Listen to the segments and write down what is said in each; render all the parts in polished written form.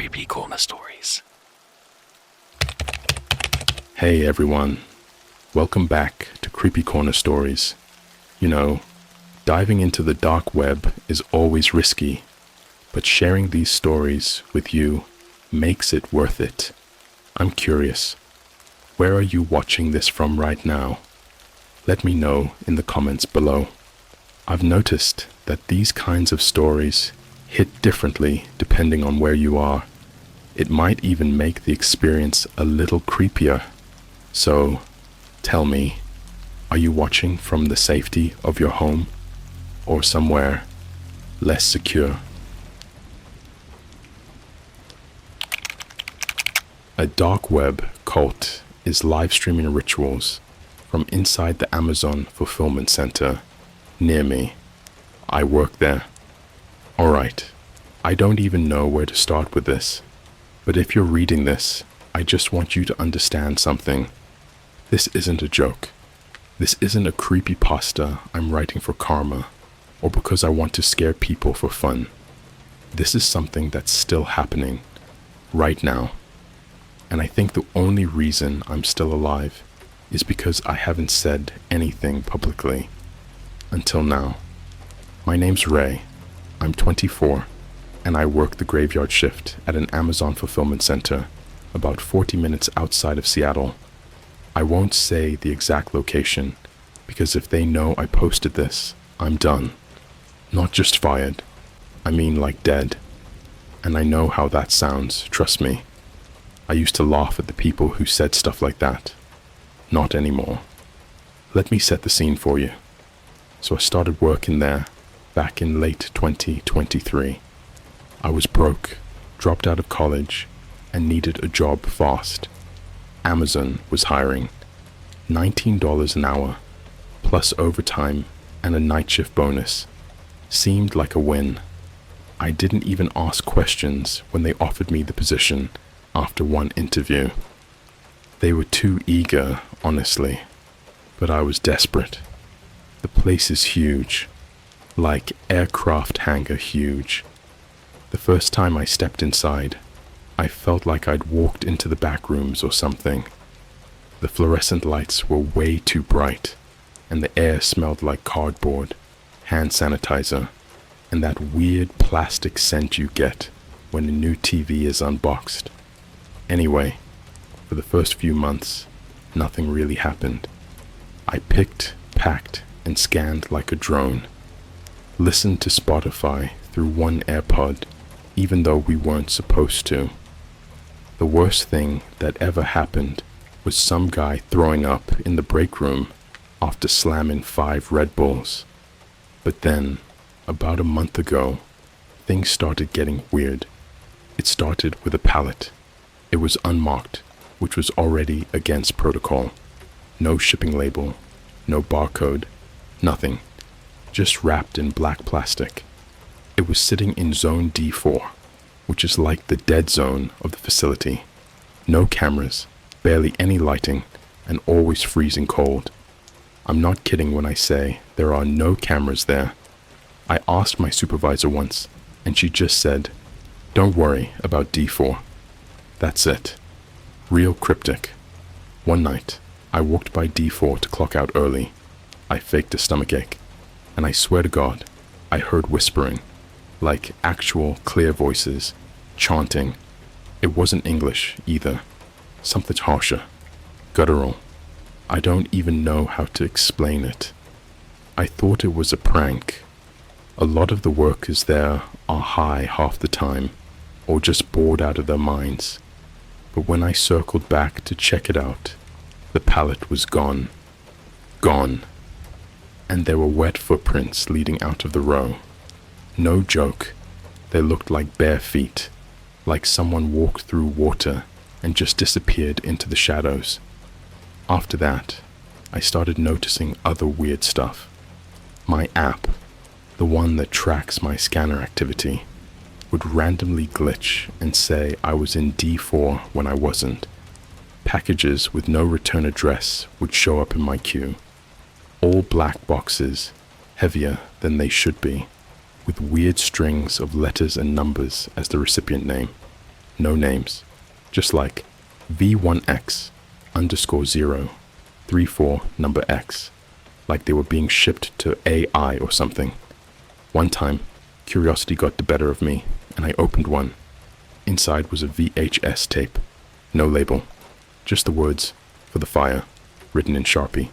CreepyCorner stories. Hey everyone, welcome back to CreepyCorner stories. You know, diving into the dark web is always risky, but sharing these stories with you makes it worth it. I'm curious, where are you watching this from right now? Let me know in the comments below. I've noticed that these kinds of stories hit differently depending on where you are. It might even make the experience a little creepier. So, tell me, are you watching from the safety of your home or somewhere less secure? A dark web cult is live streaming rituals from inside the Amazon fulfillment center near me. I work there. Alright, I don't even know where to start with this, but if you're reading this, I just want you to understand something. This isn't a joke. This isn't a creepypasta I'm writing for karma, or because I want to scare people for fun. This is something that's still happening, right now. And I think the only reason I'm still alive is because I haven't said anything publicly. Until now. My name's Ray. I'm 24, and I work the graveyard shift at an Amazon fulfillment center about 40 minutes outside of Seattle. I won't say the exact location, because if they know I posted this, I'm done. Not just fired, I mean like dead. And I know how that sounds, trust me. I used to laugh at the people who said stuff like that. Not anymore. Let me set the scene for you. So I started working there back in late 2023. I was broke, dropped out of college, and needed a job fast. Amazon was hiring. $19 an hour, plus overtime and a night shift bonus. Seemed like a win. I didn't even ask questions when they offered me the position after one interview. They were too eager, honestly, but I was desperate. The place is huge, like aircraft hangar huge. The first time I stepped inside, I felt like I'd walked into the back rooms or something. The fluorescent lights were way too bright, and the air smelled like cardboard, hand sanitizer, and that weird plastic scent you get when a new TV is unboxed. Anyway, for the first few months, nothing really happened. I picked, packed, and scanned like a drone. Listened to Spotify through one AirPod, even though we weren't supposed to. The worst thing that ever happened was some guy throwing up in the break room after slamming 5 Red Bulls. But then, about a month ago, things started getting weird. It started with a pallet. It was unmarked, which was already against protocol. No shipping label, no barcode, nothing. Just wrapped in black plastic. It was sitting in Zone D4, which is like the dead zone of the facility. No cameras, barely any lighting, and always freezing cold. I'm not kidding when I say there are no cameras there. I asked my supervisor once, and she just said, "Don't worry about D4." That's it. Real cryptic. One night, I walked by D4 to clock out early. I faked a stomachache. And I swear to God, I heard whispering, like actual clear voices, chanting. It wasn't English either. Something harsher, guttural. I don't even know how to explain it. I thought it was a prank. A lot of the workers there are high half the time, or just bored out of their minds. But when I circled back to check it out, the pallet was gone. Gone. And there were wet footprints leading out of the row. No joke, they looked like bare feet, like someone walked through water and just disappeared into the shadows. After that, I started noticing other weird stuff. My app, the one that tracks my scanner activity, would randomly glitch and say I was in D4 when I wasn't. Packages with no return address would show up in my queue. All black boxes, heavier than they should be, with weird strings of letters and numbers as the recipient name. No names. Just like V1X underscore 034 number X. Like they were being shipped to AI or something. One time, curiosity got the better of me, and I opened one. Inside was a VHS tape. No label. Just the words, "For the fire," written in Sharpie.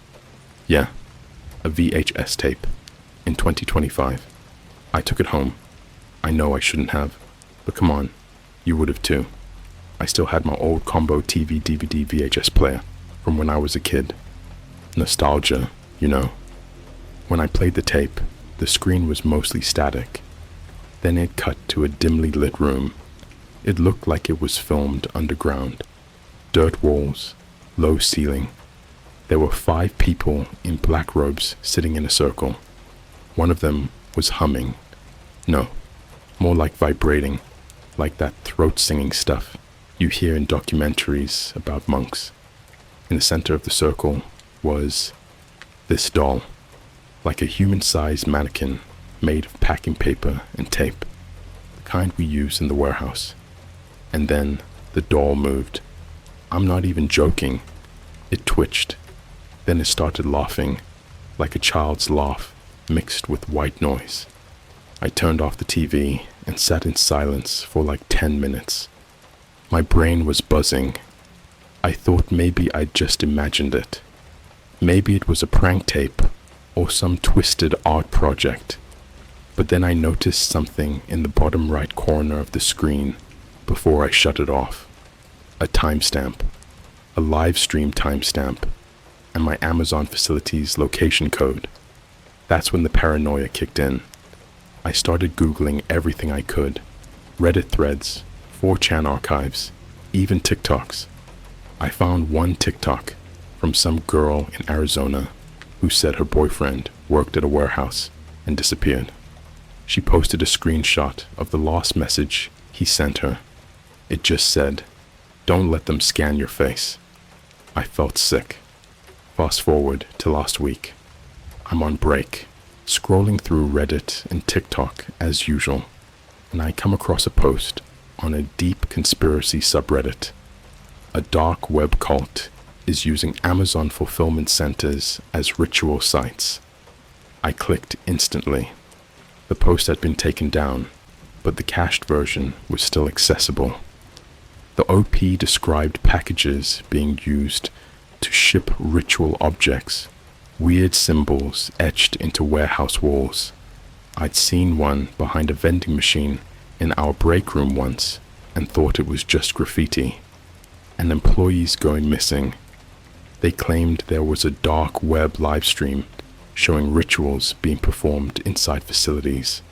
Yeah, a VHS tape. In 2025. I took it home. I know I shouldn't have, but come on, you would have too. I still had my old combo TV, DVD, VHS player from when I was a kid. Nostalgia, you know. When I played the tape, the screen was mostly static. Then it cut to a dimly lit room. It looked like it was filmed underground. Dirt walls, low ceiling. There were 5 people in black robes sitting in a circle. One of them was humming. No, more like vibrating, like that throat singing stuff you hear in documentaries about monks. In the center of the circle was this doll, like a human-sized mannequin made of packing paper and tape, the kind we use in the warehouse. And then the doll moved. I'm not even joking. It twitched. Then it started laughing, like a child's laugh mixed with white noise. I turned off the TV and sat in silence for like 10 minutes. My brain was buzzing. I thought maybe I'd just imagined it. Maybe it was a prank tape or some twisted art project. But then I noticed something in the bottom right corner of the screen before I shut it off. A timestamp, a Livestream timestamp, and my Amazon facility's location code. That's when the paranoia kicked in. I started Googling everything I could. Reddit threads, 4chan archives, even TikToks. I found one TikTok from some girl in Arizona who said her boyfriend worked at a warehouse and disappeared. She posted a screenshot of the lost message he sent her. It just said, "Don't let them scan your face." I felt sick. Fast forward to last week. I'm on break, scrolling through Reddit and TikTok as usual, and I come across a post on a deep conspiracy subreddit. A dark web cult is using Amazon fulfillment centers as ritual sites. I clicked instantly. The post had been taken down, but the cached version was still accessible. The OP described packages being used to ship ritual objects, weird symbols etched into warehouse walls. I'd seen one behind a vending machine in our breakroom once and thought it was just graffiti. And employees going missing. They claimed there was a dark web live stream showing rituals being performed inside facilities.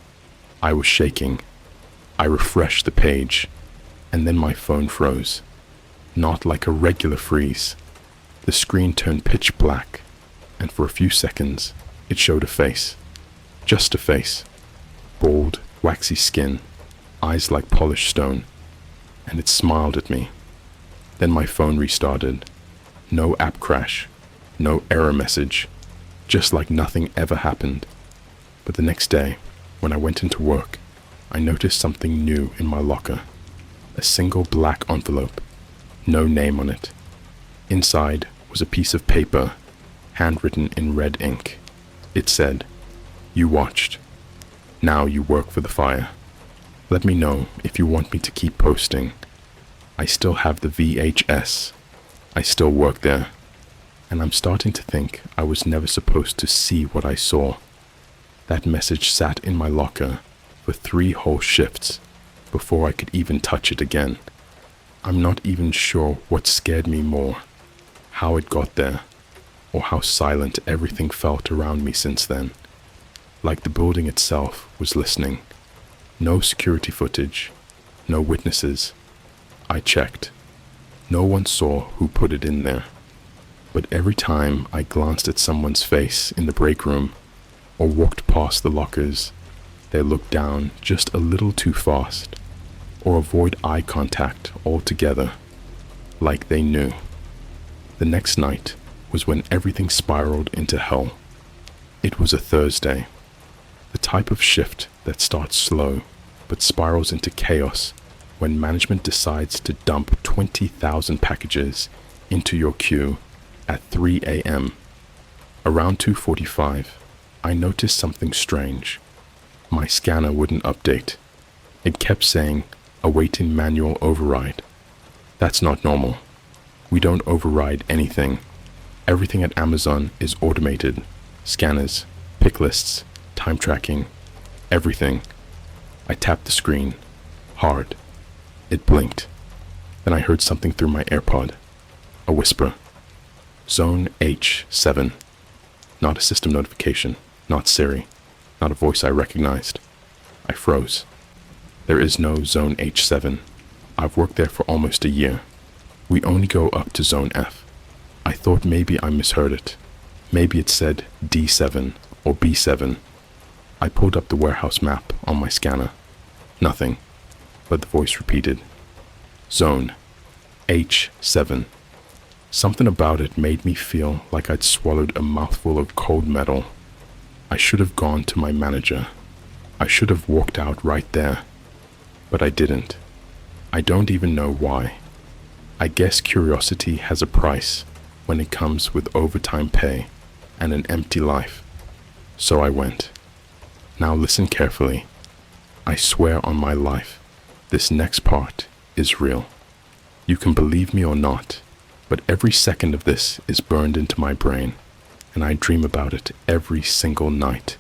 I was shaking. I refreshed the page, and then my phone froze. Not like a regular freeze. The screen turned pitch black, and for a few seconds, it showed a face. Just a face. Bald, waxy skin, eyes like polished stone, and it smiled at me. Then my phone restarted. No app crash, no error message, just like nothing ever happened. But the next day, when I went into work, I noticed something new in my locker. A single black envelope, no name on it. Inside was a piece of paper, handwritten in red ink. It said, "You watched. Now you work for the fire. Let me know if you want me to keep posting. I still have the VHS. I still work there. And I'm starting to think I was never supposed to see what I saw." That message sat in my locker for 3 whole shifts before I could even touch it again. I'm not even sure what scared me more, how it got there, or how silent everything felt around me since then. Like the building itself was listening. No security footage, no witnesses. I checked. No one saw who put it in there. But every time I glanced at someone's face in the break room or walked past the lockers, they looked down just a little too fast or avoid eye contact altogether, like they knew. The next night was when everything spiraled into hell. It was a Thursday, the type of shift that starts slow but spirals into chaos when management decides to dump 20,000 packages into your queue at 3 a.m. Around 2:45, I noticed something strange. My scanner wouldn't update. It kept saying, awaiting manual override. That's not normal. We don't override anything. Everything at Amazon is automated. Scanners, pick lists, time tracking, everything. I tapped the screen, hard. It blinked. Then I heard something through my AirPod. A whisper. Zone H7. Not a system notification, not Siri, not a voice I recognized. I froze. There is no Zone H7. I've worked there for almost a year. We only go up to Zone F. I thought maybe I misheard it. Maybe it said D7 or B7. I pulled up the warehouse map on my scanner. Nothing, but the voice repeated. Zone H7. Something about it made me feel like I'd swallowed a mouthful of cold metal. I should have gone to my manager. I should have walked out right there. But I didn't. I don't even know why. I guess curiosity has a price when it comes with overtime pay and an empty life. So I went. Now listen carefully. I swear on my life, this next part is real. You can believe me or not, but every second of this is burned into my brain, and I dream about it every single night.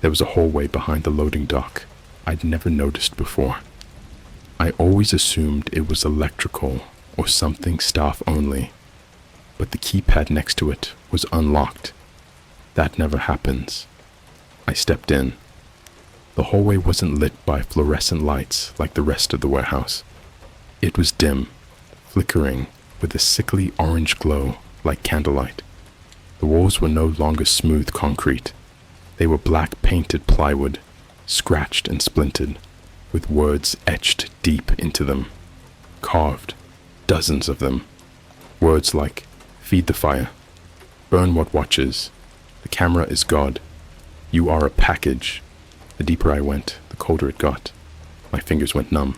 There was a hallway behind the loading dock I'd never noticed before. I always assumed it was electrical or something staff only, but the keypad next to it was unlocked. That never happens. I stepped in. The hallway wasn't lit by fluorescent lights like the rest of the warehouse. It was dim, flickering with a sickly orange glow like candlelight. The walls were no longer smooth concrete. They were black painted plywood, scratched and splintered, with words etched deep into them. Carved, dozens of them. Words like, feed the fire, burn what watches, the camera is God, you are a package. The deeper I went, the colder it got. My fingers went numb.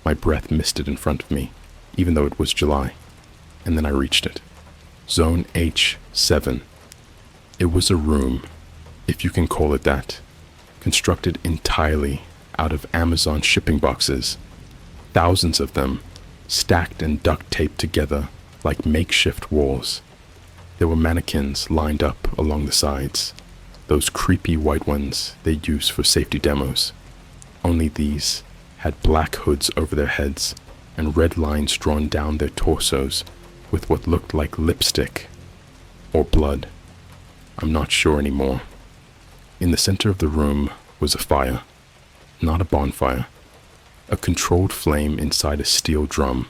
My breath misted in front of me, even though it was July. And then I reached it. Zone H7. It was a room, if you can call it that, constructed entirely out of Amazon shipping boxes. Thousands of them, stacked and duct taped together like makeshift walls. There were mannequins lined up along the sides, those creepy white ones they use for safety demos. Only these had black hoods over their heads and red lines drawn down their torsos with what looked like lipstick or blood. I'm not sure anymore. In the center of the room was a fire, not a bonfire, a controlled flame inside a steel drum,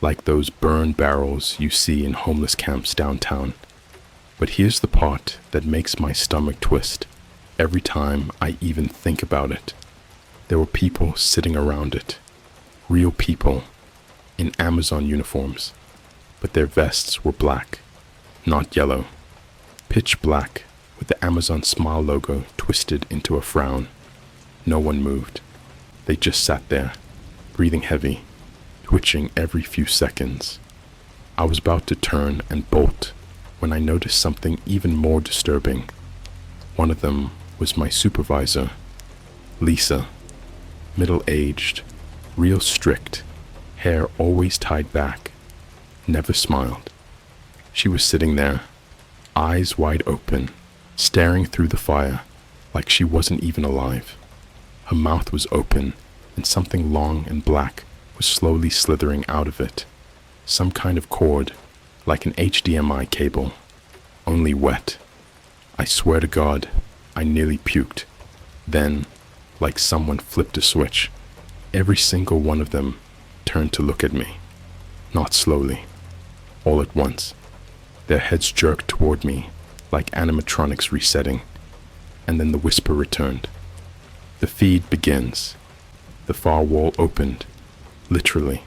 like those burn barrels you see in homeless camps downtown. But here's the part that makes my stomach twist every time I even think about it. There were people sitting around it, real people, in Amazon uniforms, but their vests were black, not yellow, pitch black with the Amazon smile logo twisted into a frown. No one moved. They just sat there, breathing heavy, twitching every few seconds. I was about to turn and bolt when I noticed something even more disturbing. One of them was my supervisor, Lisa, middle-aged, real strict, hair always tied back, never smiled. She was sitting there, eyes wide open, staring through the fire like she wasn't even alive. Her mouth was open, and something long and black was slowly slithering out of it. Some kind of cord, like an HDMI cable, only wet. I swear to God, I nearly puked. Then, like someone flipped a switch, every single one of them turned to look at me. Not slowly, all at once. Their heads jerked toward me, like animatronics resetting, and then the whisper returned. The feed begins. The far wall opened, literally,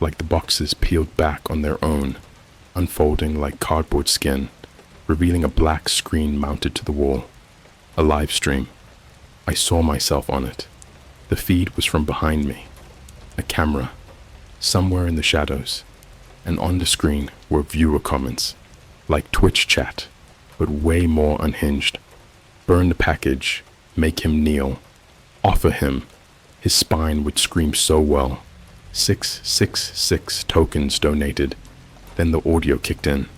like the boxes peeled back on their own, unfolding like cardboard skin, revealing a black screen mounted to the wall. A live stream. I saw myself on it. The feed was from behind me. a camera, somewhere in the shadows, and on the screen were viewer comments, like Twitch chat, but way more unhinged. Burn the package, make him kneel, offer him. His spine would scream so well. 666 tokens donated. Then the audio kicked in.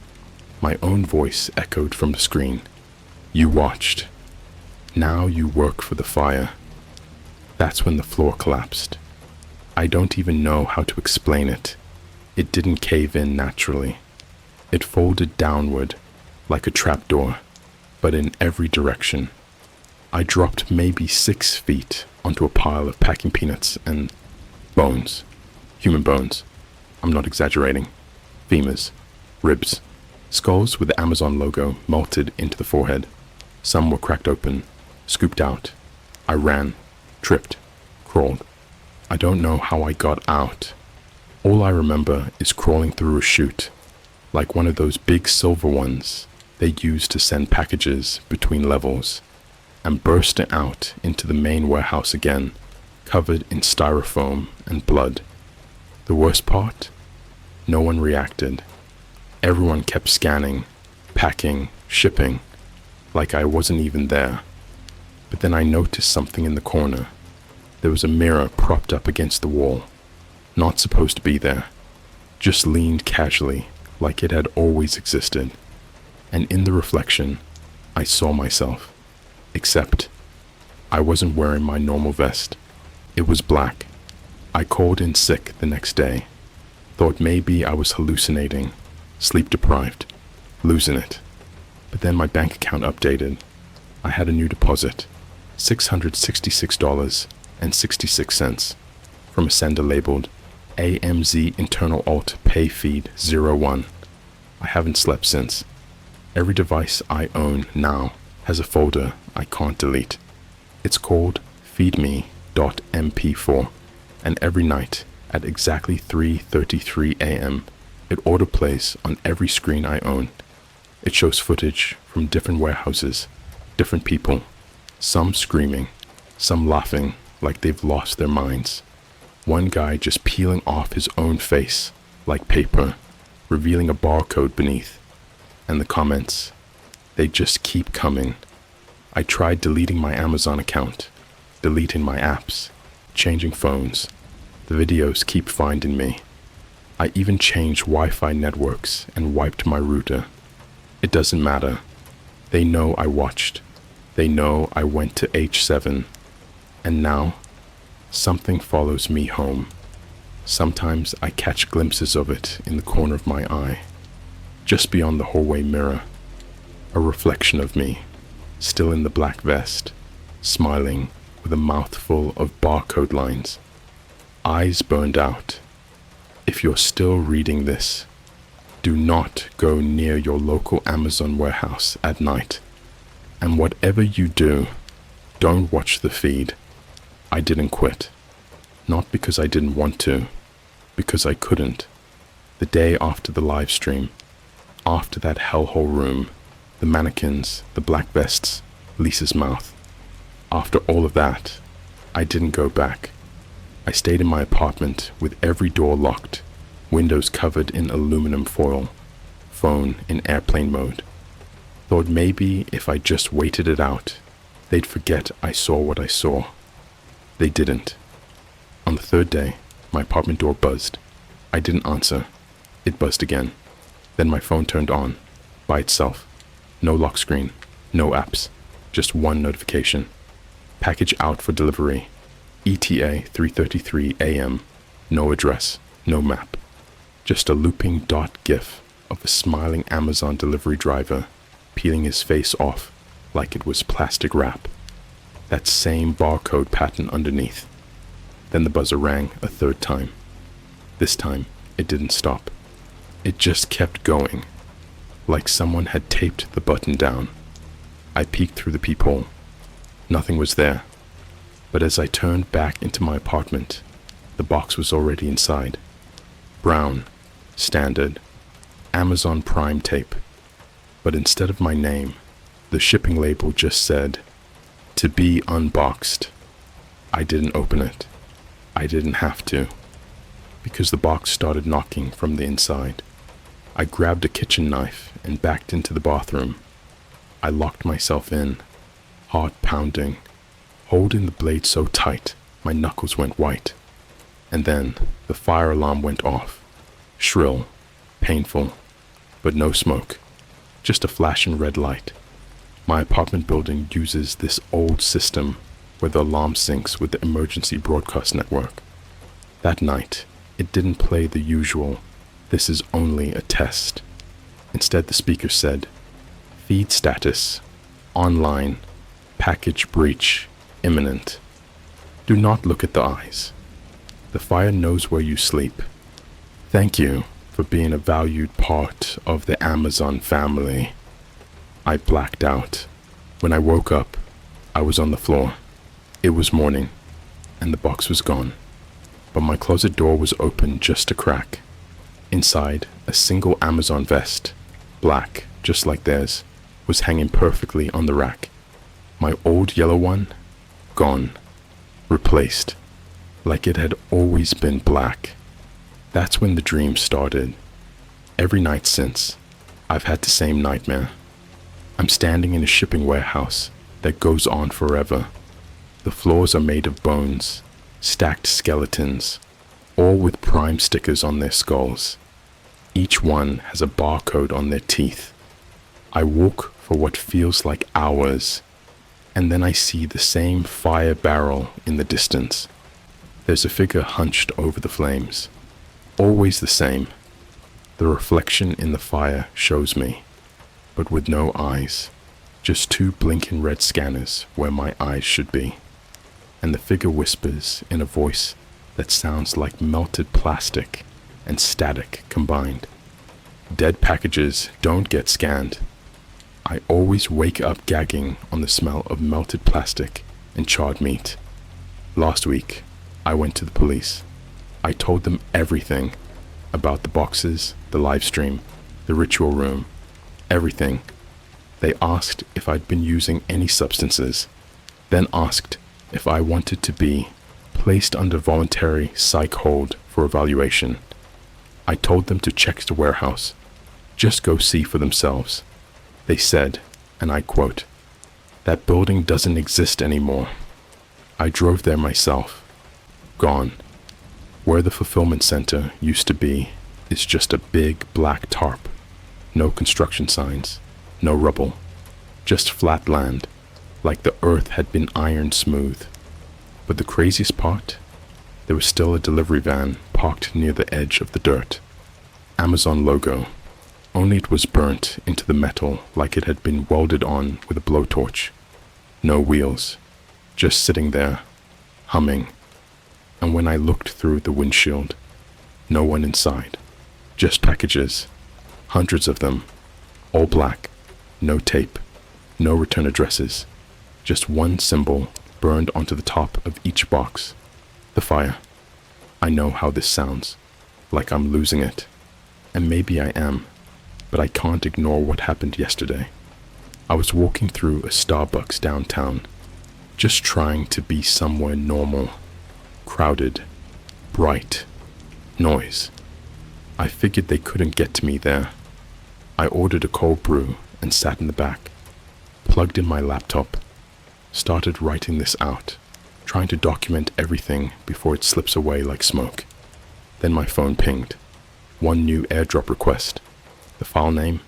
My own voice echoed from the screen. You watched. Now you work for the fire. That's when the floor collapsed. I don't even know how to explain it. It didn't cave in naturally. It folded downward like a trapdoor, but in every direction. I dropped maybe 6 feet onto a pile of packing peanuts and bones. Human bones. I'm not exaggerating. Femurs, ribs, skulls with the Amazon logo melted into the forehead. Some were cracked open, scooped out. I ran, tripped, crawled. I don't know how I got out. All I remember is crawling through a chute, like one of those big silver ones they use to send packages between levels, and bursting out into the main warehouse again, covered in styrofoam and blood. The worst part? No one reacted. Everyone kept scanning, packing, shipping, like I wasn't even there. But then I noticed something in the corner. There was a mirror propped up against the wall. Not supposed to be there. Just leaned casually, like it had always existed. And in the reflection, I saw myself. Except, I wasn't wearing my normal vest. It was black. I called in sick the next day. Thought maybe I was hallucinating, sleep deprived, losing it. But then my bank account updated. I had a new deposit, $666.66, from a sender labeled AMZ Internal Alt Pay Feed 01. I haven't slept since. Every device I own now has a folder I can't delete. It's called feedme.mp4, and every night at exactly 3:33 a.m. it autoplays on every screen I own. It shows footage from different warehouses, different people, some screaming, some laughing like they've lost their minds. One guy just peeling off his own face like paper, revealing a barcode beneath. And the comments, they just keep coming. I tried deleting my Amazon account, deleting my apps, changing phones. The videos keep finding me. I even changed Wi-Fi networks and wiped my router. It doesn't matter. They know I watched. They know I went to H7. And now, something follows me home. Sometimes I catch glimpses of it in the corner of my eye, just beyond the hallway mirror. A reflection of me, still in the black vest, smiling with a mouthful of barcode lines. Eyes burned out. If you're still reading this, do not go near your local Amazon warehouse at night. And whatever you do, don't watch the feed. I didn't quit. Not because I didn't want to, because I couldn't. The day after the live stream, after that hellhole room, the mannequins, the black vests, Lisa's mouth. After all of that, I didn't go back. I stayed in my apartment with every door locked, windows covered in aluminum foil, phone in airplane mode. Thought maybe if I just waited it out, they'd forget I saw what I saw. They didn't. On the third day, my apartment door buzzed. I didn't answer. It buzzed again. Then my phone turned on, by itself. No lock screen, no apps, just one notification. Package out for delivery. ETA 3:33 a.m. No address, no map. Just a looping dot gif of a smiling Amazon delivery driver peeling his face off like it was plastic wrap. That same barcode pattern underneath. Then the buzzer rang a third time. This time, it didn't stop. It just kept going, like someone had taped the button down. I peeked through the peephole. Nothing was there. But as I turned back into my apartment, the box was already inside. Brown, standard, Amazon Prime tape. But instead of my name, the shipping label just said, "To be unboxed." I didn't open it. I didn't have to. because the box started knocking from the inside. I grabbed a kitchen knife and backed into the bathroom. I locked myself in, heart pounding, holding the blade so tight my knuckles went white. And then the fire alarm went off, shrill, painful, but no smoke, just a flashing red light. My apartment building uses this old system where the alarm syncs with the emergency broadcast network. That night, it didn't play the usual, "This is only a test." Instead, the speaker said, "Feed status, online, package breach, imminent. Do not look at the eyes. The fire knows where you sleep. Thank you for being a valued part of the Amazon family." I blacked out. When I woke up, I was on the floor. It was morning, and the box was gone. But my closet door was open just a crack. Inside, a single Amazon vest, black, just like theirs, was hanging perfectly on the rack. My old yellow one, gone, replaced, like it had always been black. That's when the dream started. Every night since, I've had the same nightmare. I'm standing in a shipping warehouse that goes on forever. The floors are made of bones, stacked skeletons, all with prime stickers on their skulls. Each one has a barcode on their teeth. I walk for what feels like hours, and then I see the same fire barrel in the distance. There's a figure hunched over the flames, always the same. The reflection in the fire shows me, but with no eyes, just two blinking red scanners where my eyes should be. And the figure whispers in a voice that sounds like melted plastic and static combined. Dead packages don't get scanned. I always wake up gagging on the smell of melted plastic and charred meat. Last week, I went to the police. I told them everything about the boxes, the live stream, the ritual room, everything. They asked if I'd been using any substances, then asked if I wanted to be placed under voluntary psych hold for evaluation. I told them to check the warehouse, just go see for themselves. They said, and I quote, "That building doesn't exist anymore." I drove there myself. Gone. Where the fulfillment center used to be is just a big black tarp. No construction signs, no rubble, just flat land, like the earth had been ironed smooth. But the craziest part, there was still a delivery van parked near the edge of the dirt. Amazon logo, only it was burnt into the metal like it had been welded on with a blowtorch. No wheels, just sitting there, humming. And when I looked through the windshield, no one inside, just packages, hundreds of them, all black, no tape, no return addresses, just one symbol burned onto the top of each box, the fire. I know how this sounds, like I'm losing it, and maybe I am, but I can't ignore what happened yesterday. I was walking through a Starbucks downtown, just trying to be somewhere normal. Crowded, bright, noise. I figured they couldn't get to me there. I ordered a cold brew and sat in the back, plugged in my laptop, started writing this out, trying to document everything before it slips away like smoke. Then my phone pinged. One new airdrop request. The file name?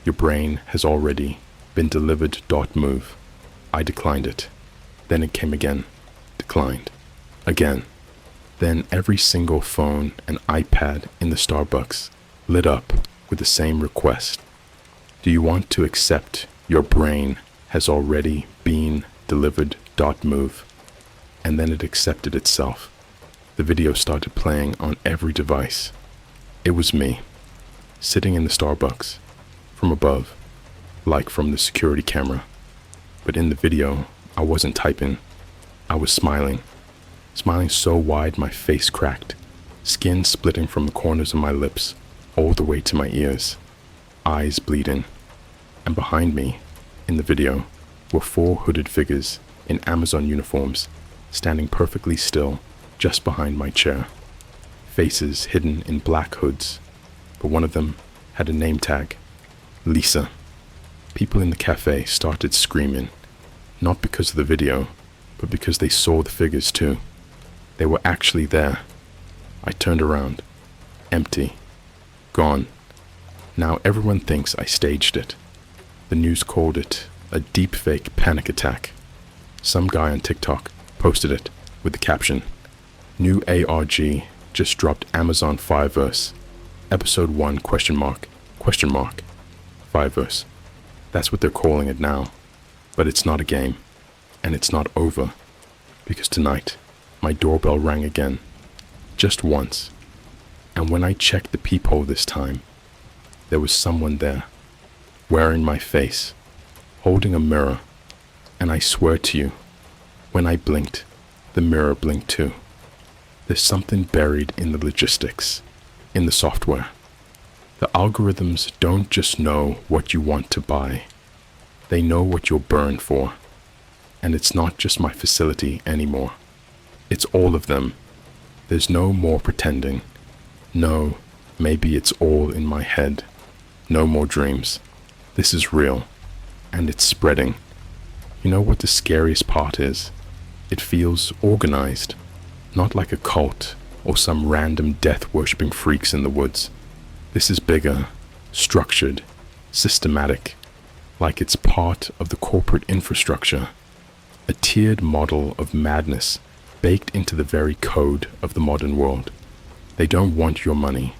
Your brain has already been delivered. .move. I declined it. Then it came again. Declined. Again. Then every single phone and iPad in the Starbucks lit up with the same request. Do you want to accept your brain has already been delivered. .move. And then it accepted itself. The video started playing on every device. It was me, sitting in the Starbucks, from above, like from the security camera. But in the video, I wasn't typing. I was smiling so wide my face cracked, skin splitting from the corners of my lips all the way to my ears, eyes bleeding. And behind me, in the video, were 4 hooded figures in Amazon uniforms, standing perfectly still just behind my chair. faces hidden in black hoods, but one of them had a name tag, Lisa. People in the cafe started screaming, not because of the video, but because they saw the figures too. They were actually there. I turned around. Empty. Gone. Now everyone thinks I staged it. The news called it a deepfake panic attack. Some guy on TikTok posted it with the caption, "New ARG just dropped Amazon Fireverse. Episode 1 question mark. Fireverse." That's what they're calling it now. But it's not a game. And it's not over. Because tonight, my doorbell rang again. Just once. And when I checked the peephole this time, there was someone there, wearing my face, holding a mirror, and I swear to you, when I blinked, the mirror blinked too. There's something buried in the logistics, in the software. The algorithms don't just know what you want to buy. They know what you'll burn for. And it's not just my facility anymore. It's all of them. There's no more pretending. No, maybe it's all in my head. No more dreams. This is real. And it's spreading. You know what the scariest part is? It feels organized. Not like a cult or some random death-worshipping freaks in the woods. This is bigger, structured, systematic, like it's part of the corporate infrastructure. A tiered model of madness baked into the very code of the modern world. They don't want your money.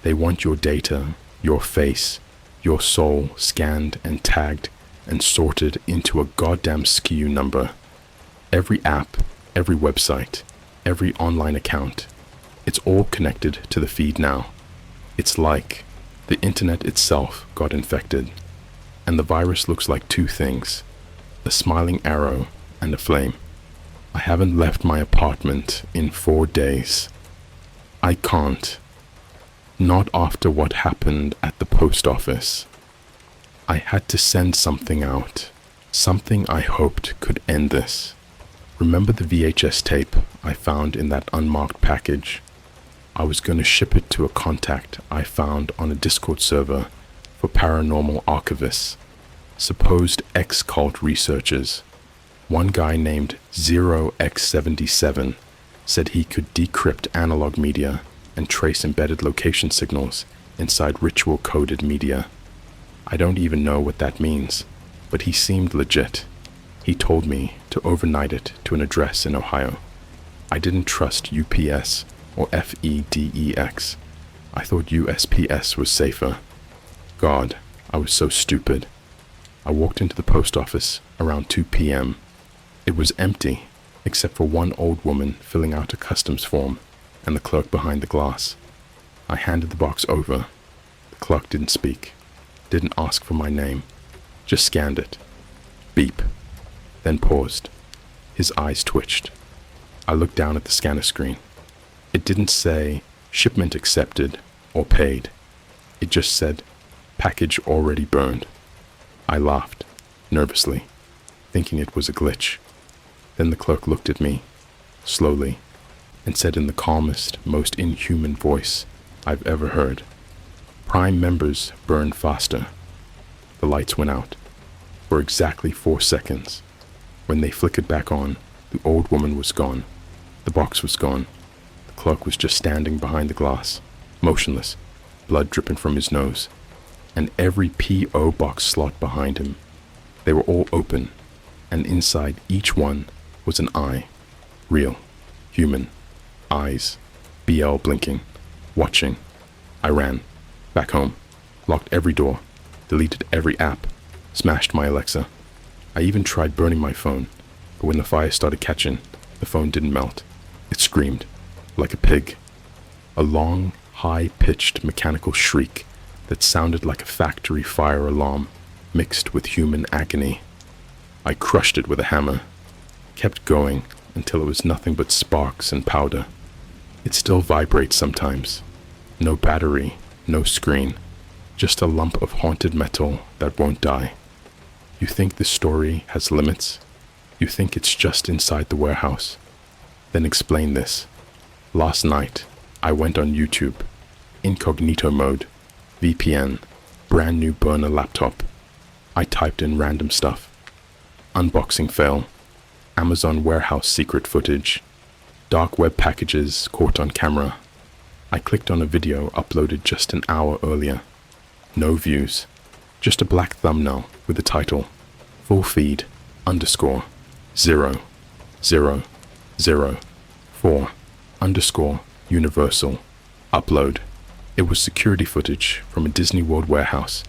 They want your data, your face, your soul scanned and tagged and sorted into a goddamn SKU number. Every app, every website, every online account, it's all connected to the feed now. It's like the internet itself got infected. And the virus looks like two things, a smiling arrow and a flame. I haven't left my apartment in 4 days. I can't. Not after what happened at the post office. I had to send something out, something I hoped could end this. Remember the VHS tape I found in that unmarked package? I was going to ship it to a contact I found on a Discord server for paranormal archivists, supposed ex-cult researchers. One guy named 0x77 said he could decrypt analog media and trace embedded location signals inside ritual-coded media. I don't even know what that means, but he seemed legit. He told me to overnight it to an address in Ohio. I didn't trust UPS or FEDEX. I thought USPS was safer. God, I was so stupid. I walked into the post office around 2 p.m. It was empty, except for one old woman filling out a customs form and the clerk behind the glass. I handed the box over. The clerk didn't speak, didn't ask for my name, just scanned it. Beep. Then paused. His eyes twitched. I looked down at the scanner screen. It didn't say shipment accepted or paid. It just said package already burned. I laughed, nervously, thinking it was a glitch. Then the clerk looked at me, slowly, and said in the calmest, most inhuman voice I've ever heard, "Prime members burn faster." The lights went out for exactly 4 seconds. When they flickered back on, the old woman was gone. The box was gone. The clerk was just standing behind the glass, motionless, blood dripping from his nose, and every P.O. box slot behind him. They were all open, and inside each one was an eye. Real, human, eyes, BL blinking, watching. I ran, back home, locked every door, deleted every app, smashed my Alexa. I even tried burning my phone, but when the fire started catching, the phone didn't melt. It screamed, like a pig. A long, high-pitched mechanical shriek that sounded like a factory fire alarm mixed with human agony. I crushed it with a hammer, kept going until it was nothing but sparks and powder. It still vibrates sometimes. No battery, no screen, just a lump of haunted metal that won't die. You think this story has limits? You think it's just inside the warehouse? Then explain this. Last night, I went on YouTube, incognito mode, VPN, brand new burner laptop. I typed in random stuff. Unboxing fail, Amazon warehouse secret footage, dark web packages caught on camera. I clicked on a video uploaded just an hour earlier. No views, just a black thumbnail with the title, full feed, _0, 0, 0, 4, universal, upload. It was security footage from a Disney World warehouse,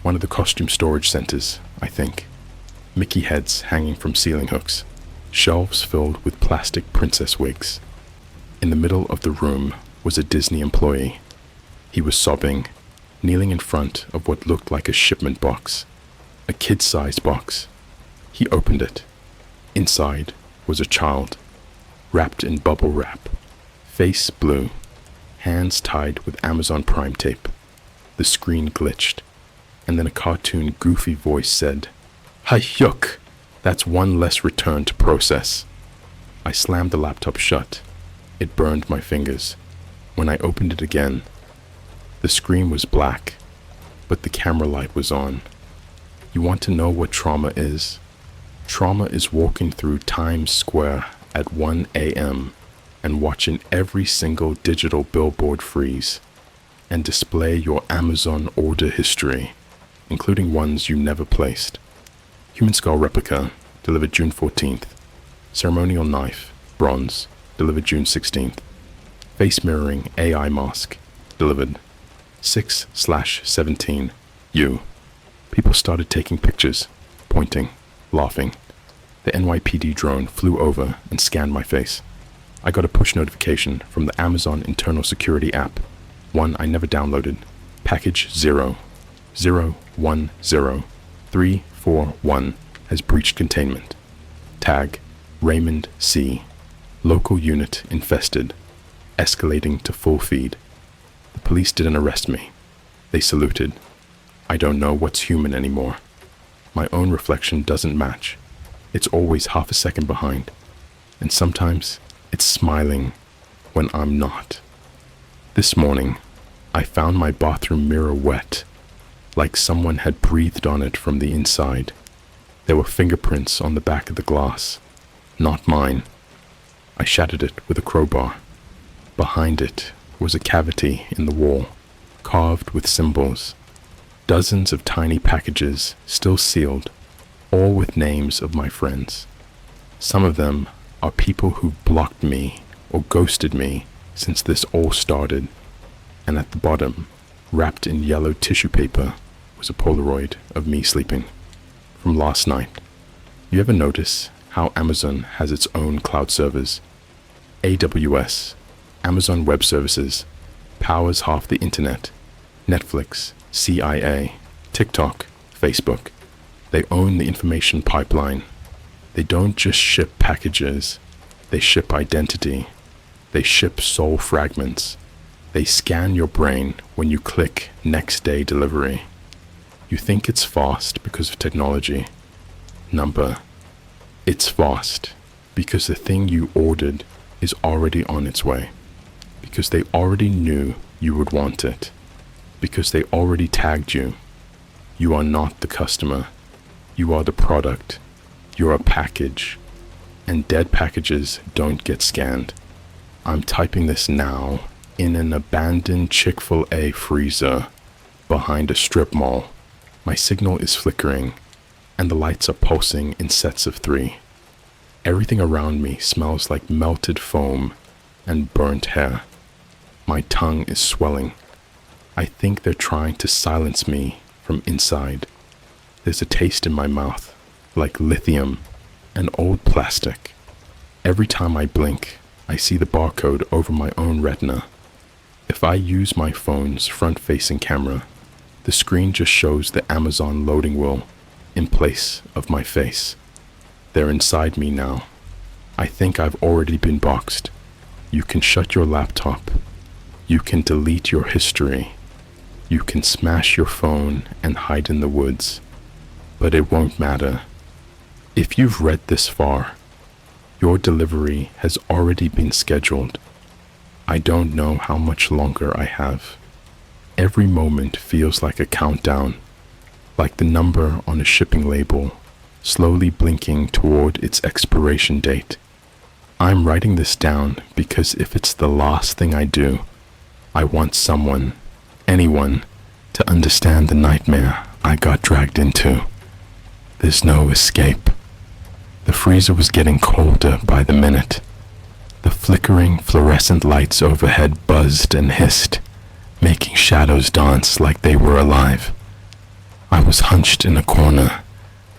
one of the costume storage centers, I think. Mickey heads hanging from ceiling hooks, shelves filled with plastic princess wigs. In the middle of the room was a Disney employee. He was sobbing, kneeling in front of what looked like a shipment box, a kid-sized box. He opened it. Inside was a child, wrapped in bubble wrap, face blue, hands tied with Amazon Prime tape. The screen glitched, and then a cartoon goofy voice said, "Hi, yuck, that's one less return to process." I slammed the laptop shut. It burned my fingers. When I opened it again, the screen was black, but the camera light was on. You want to know what trauma is? Trauma is walking through Times Square at 1 a.m. and watching every single digital billboard freeze and display your Amazon order history, including ones you never placed. Human skull replica, delivered June 14th. Ceremonial knife, bronze, delivered June 16th. Face mirroring AI mask, delivered 6/17. You. People started taking pictures, pointing, laughing. The NYPD drone flew over and scanned my face. I got a push notification from the Amazon internal security app, one I never downloaded. Package 0010341 has breached containment. Tag, Raymond C. Local unit infested. Escalating to full feed. The police didn't arrest me. They saluted. I don't know what's human anymore. My own reflection doesn't match. It's always half a second behind. And sometimes it's smiling when I'm not. This morning, I found my bathroom mirror wet, like someone had breathed on it from the inside. There were fingerprints on the back of the glass, not mine. I shattered it with a crowbar. Behind it was a cavity in the wall, carved with symbols. Dozens of tiny packages still sealed, all with names of my friends. Some of them are people who've blocked me or ghosted me since this all started. And at the bottom, wrapped in yellow tissue paper, was a Polaroid of me sleeping from last night. You ever notice how Amazon has its own cloud servers? AWS, Amazon Web Services, powers half the internet. Netflix, CIA, TikTok, Facebook. They own the information pipeline. They don't just ship packages, they ship identity. They ship soul fragments. They scan your brain when you click next day delivery. You think it's fast because of technology. Number. It's fast because the thing you ordered is already on its way. Because they already knew you would want it. Because they already tagged you. You are not the customer. You are the product. You're a package. And dead packages don't get scanned. I'm typing this now in an abandoned Chick-fil-A freezer behind a strip mall. My signal is flickering, and the lights are pulsing in sets of 3. Everything around me smells like melted foam and burnt hair. My tongue is swelling. I think they're trying to silence me from inside. There's a taste in my mouth, like lithium and old plastic. Every time I blink, I see the barcode over my own retina. If I use my phone's front-facing camera, the screen just shows the Amazon loading wheel in place of my face. They're inside me now. I think I've already been boxed. You can shut your laptop. You can delete your history. You can smash your phone and hide in the woods. But it won't matter. If you've read this far, your delivery has already been scheduled. I don't know how much longer I have. Every moment feels like a countdown, like the number on a shipping label, slowly blinking toward its expiration date. I'm writing this down because if it's the last thing I do, I want someone, anyone, to understand the nightmare I got dragged into. There's no escape. The freezer was getting colder by the minute. The flickering fluorescent lights overhead buzzed and hissed, making shadows dance like they were alive. I was hunched in a corner,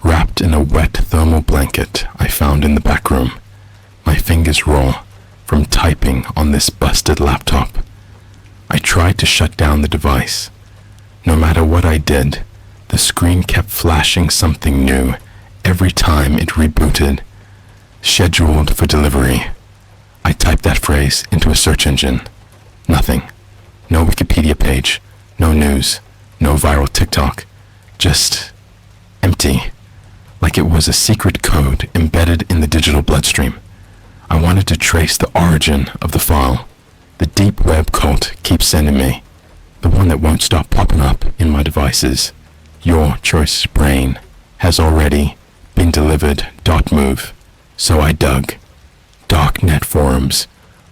wrapped in a wet thermal blanket I found in the back room, my fingers raw from typing on this busted laptop. I tried to shut down the device. No matter what I did, the screen kept flashing something new every time it rebooted. Scheduled for delivery. I typed that phrase into a search engine. Nothing. No Wikipedia page, no news, no viral TikTok. Just empty. Like it was a secret code embedded in the digital bloodstream. I wanted to trace the origin of the file. The deep web cult keeps sending me. The one that won't stop popping up in my devices. Your choice brain has already been delivered. .move. So I dug. Darknet forums,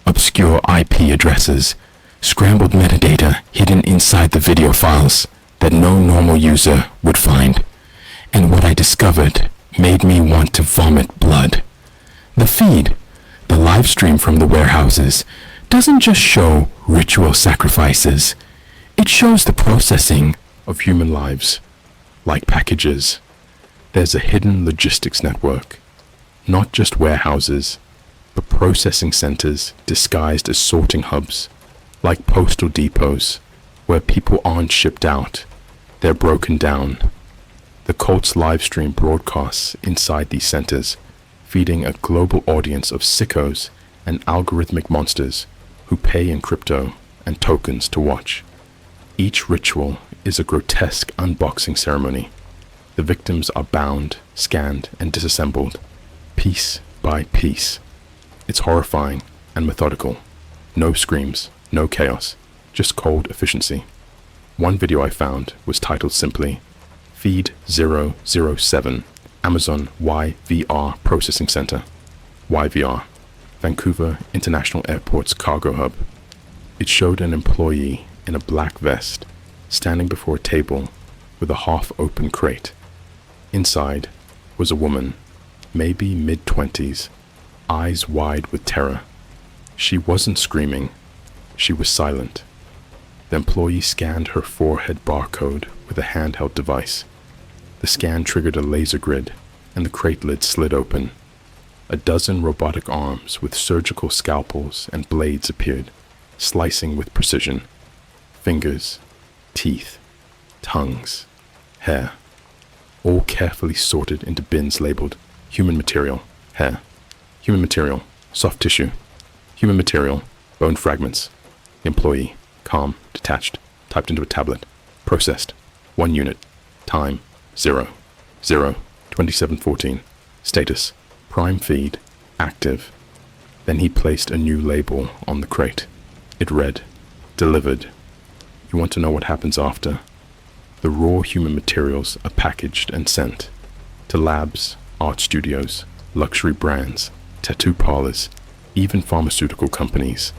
obscure IP addresses, scrambled metadata hidden inside the video files that no normal user would find. And what I discovered made me want to vomit blood. The feed, the live stream from the warehouses, doesn't just show ritual sacrifices. It shows the processing of human lives, like packages. There's a hidden logistics network, not just warehouses, but processing centers disguised as sorting hubs, like postal depots, where people aren't shipped out, they're broken down. The cult's live stream broadcasts inside these centers, feeding a global audience of sickos and algorithmic monsters who pay in crypto and tokens to watch. Each ritual is a grotesque unboxing ceremony. The victims are bound, scanned, and disassembled, piece by piece. It's horrifying and methodical. No screams, no chaos, just cold efficiency. One video I found was titled simply, Feed 007, Amazon YVR Processing Center. YVR, Vancouver International Airport's cargo hub. It showed an employee in a black vest, standing before a table with a half-open crate. Inside was a woman, maybe mid-20s, eyes wide with terror. She wasn't screaming, she was silent. The employee scanned her forehead barcode with a handheld device. The scan triggered a laser grid, and the crate lid slid open. A dozen robotic arms with surgical scalpels and blades appeared, slicing with precision. Fingers, teeth, tongues, hair, all carefully sorted into bins labeled human material, hair, human material, soft tissue, human material, bone fragments. The employee, calm, detached, typed into a tablet, processed, 1 unit, time, 0/0/2714, status, prime feed, active. Then he placed a new label on the crate. It read, delivered. You want to know what happens after? The raw human materials are packaged and sent to labs, art studios, luxury brands, tattoo parlors, even pharmaceutical companies.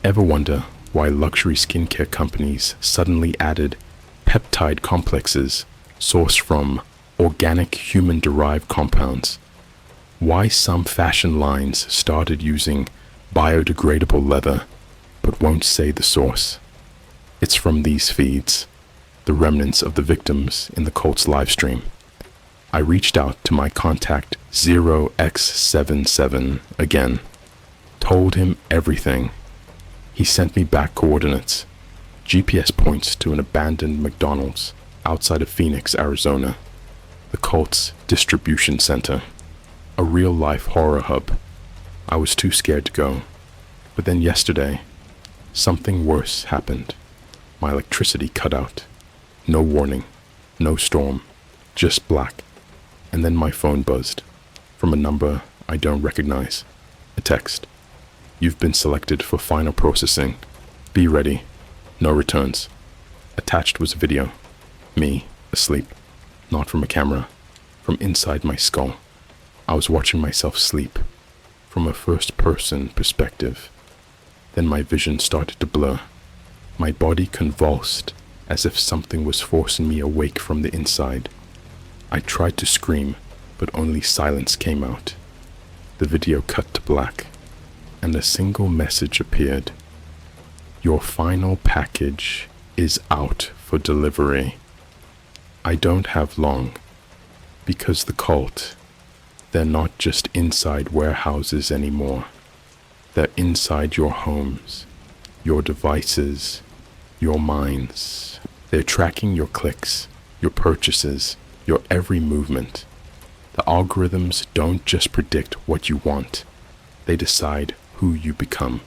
Ever wonder why luxury skincare companies suddenly added peptide complexes sourced from organic human-derived compounds? Why some fashion lines started using biodegradable leather but won't say the source? It's from these feeds, the remnants of the victims in the cult's livestream. I reached out to my contact 0x77 again, told him everything. He sent me back coordinates. GPS points to an abandoned McDonald's outside of Phoenix, Arizona, the cult's distribution center, a real-life horror hub. I was too scared to go, but then yesterday, something worse happened. My electricity cut out. No warning, no storm, just black. And then my phone buzzed from a number I don't recognize. A text. You've been selected for final processing. Be ready. No returns. Attached was a video. Me, asleep. Not from a camera. From inside my skull. I was watching myself sleep. From a first-person perspective. Then my vision started to blur. My body convulsed, as if something was forcing me awake from the inside. I tried to scream, but only silence came out. The video cut to black, and a single message appeared. Your final package is out for delivery. I don't have long, because the cult, they're not just inside warehouses anymore. They're inside your homes, your devices, your minds. They're tracking your clicks, your purchases, your every movement. The algorithms don't just predict what you want, they decide who you become.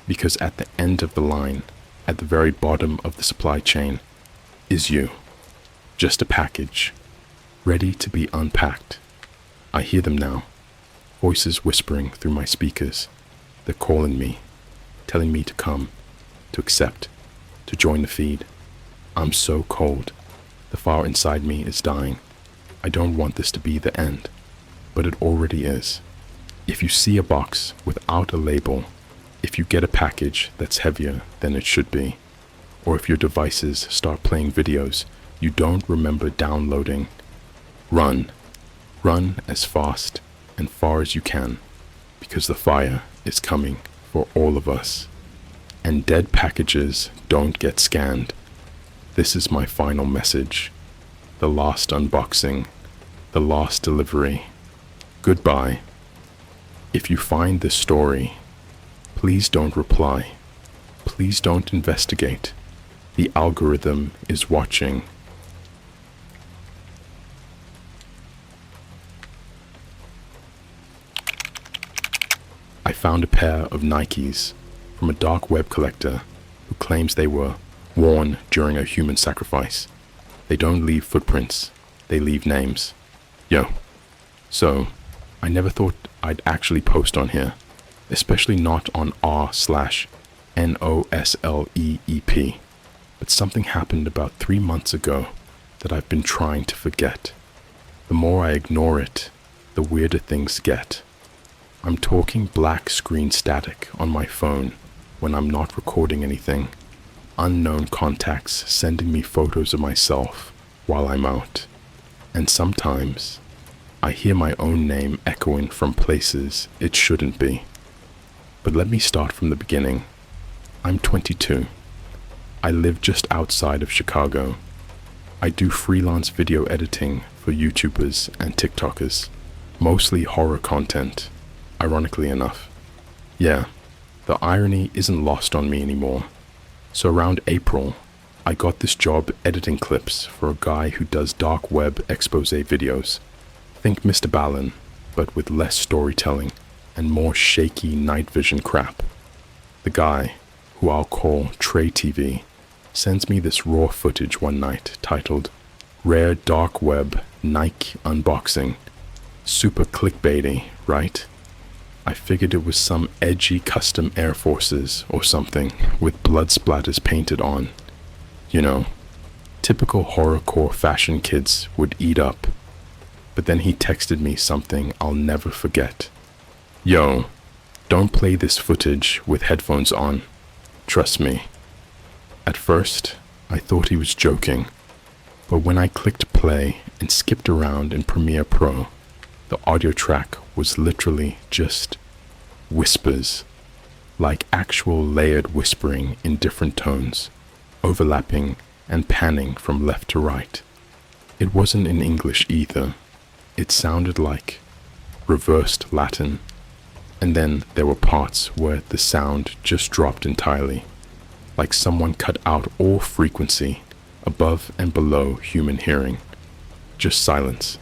Because at the end of the line, at the very bottom of the supply chain, is you. Just a package, ready to be unpacked. I hear them now, voices whispering through my speakers. They're calling me, telling me to come, to accept, to join the feed. I'm so cold. The fire inside me is dying. I don't want this to be the end, but it already is. If you see a box without a label, if you get a package that's heavier than it should be, or if your devices start playing videos you don't remember downloading, run. Run as fast and far as you can, because the fire is coming for all of us. And dead packages don't get scanned. This is my final message. The last unboxing. The last delivery. Goodbye. If you find this story, please don't reply. Please don't investigate. The algorithm is watching. I found a pair of Nikes from a dark web collector who claims they were worn during a human sacrifice. They don't leave footprints, they leave names. Yo. So, I never thought I'd actually post on here, especially not on r/NOSLEEP. But something happened about 3 months ago that I've been trying to forget. The more I ignore it, the weirder things get. I'm talking black screen static on my phone when I'm not recording anything. Unknown contacts sending me photos of myself while I'm out. And sometimes I hear my own name echoing from places it shouldn't be. But let me start from the beginning. I'm 22. I live just outside of Chicago. I do freelance video editing for YouTubers and TikTokers, mostly horror content. Ironically enough. Yeah, the irony isn't lost on me anymore. So around April, I got this job editing clips for a guy who does dark web expose videos. Think Mr. Ballin, but with less storytelling and more shaky night vision crap. The guy, who I'll call Trey TV, sends me this raw footage one night titled Rare Dark Web Nike Unboxing. Super clickbaity, right? I figured it was some edgy custom Air Forces or something with blood splatters painted on. You know, typical horrorcore fashion kids would eat up. But then he texted me something I'll never forget. Yo, don't play this footage with headphones on. Trust me. At first, I thought he was joking. But when I clicked play and skipped around in Premiere Pro, the audio track was literally just whispers, like actual layered whispering in different tones, overlapping and panning from left to right. It wasn't in English either. It sounded like reversed Latin, and then there were parts where the sound just dropped entirely, like someone cut out all frequency above and below human hearing. Just silence.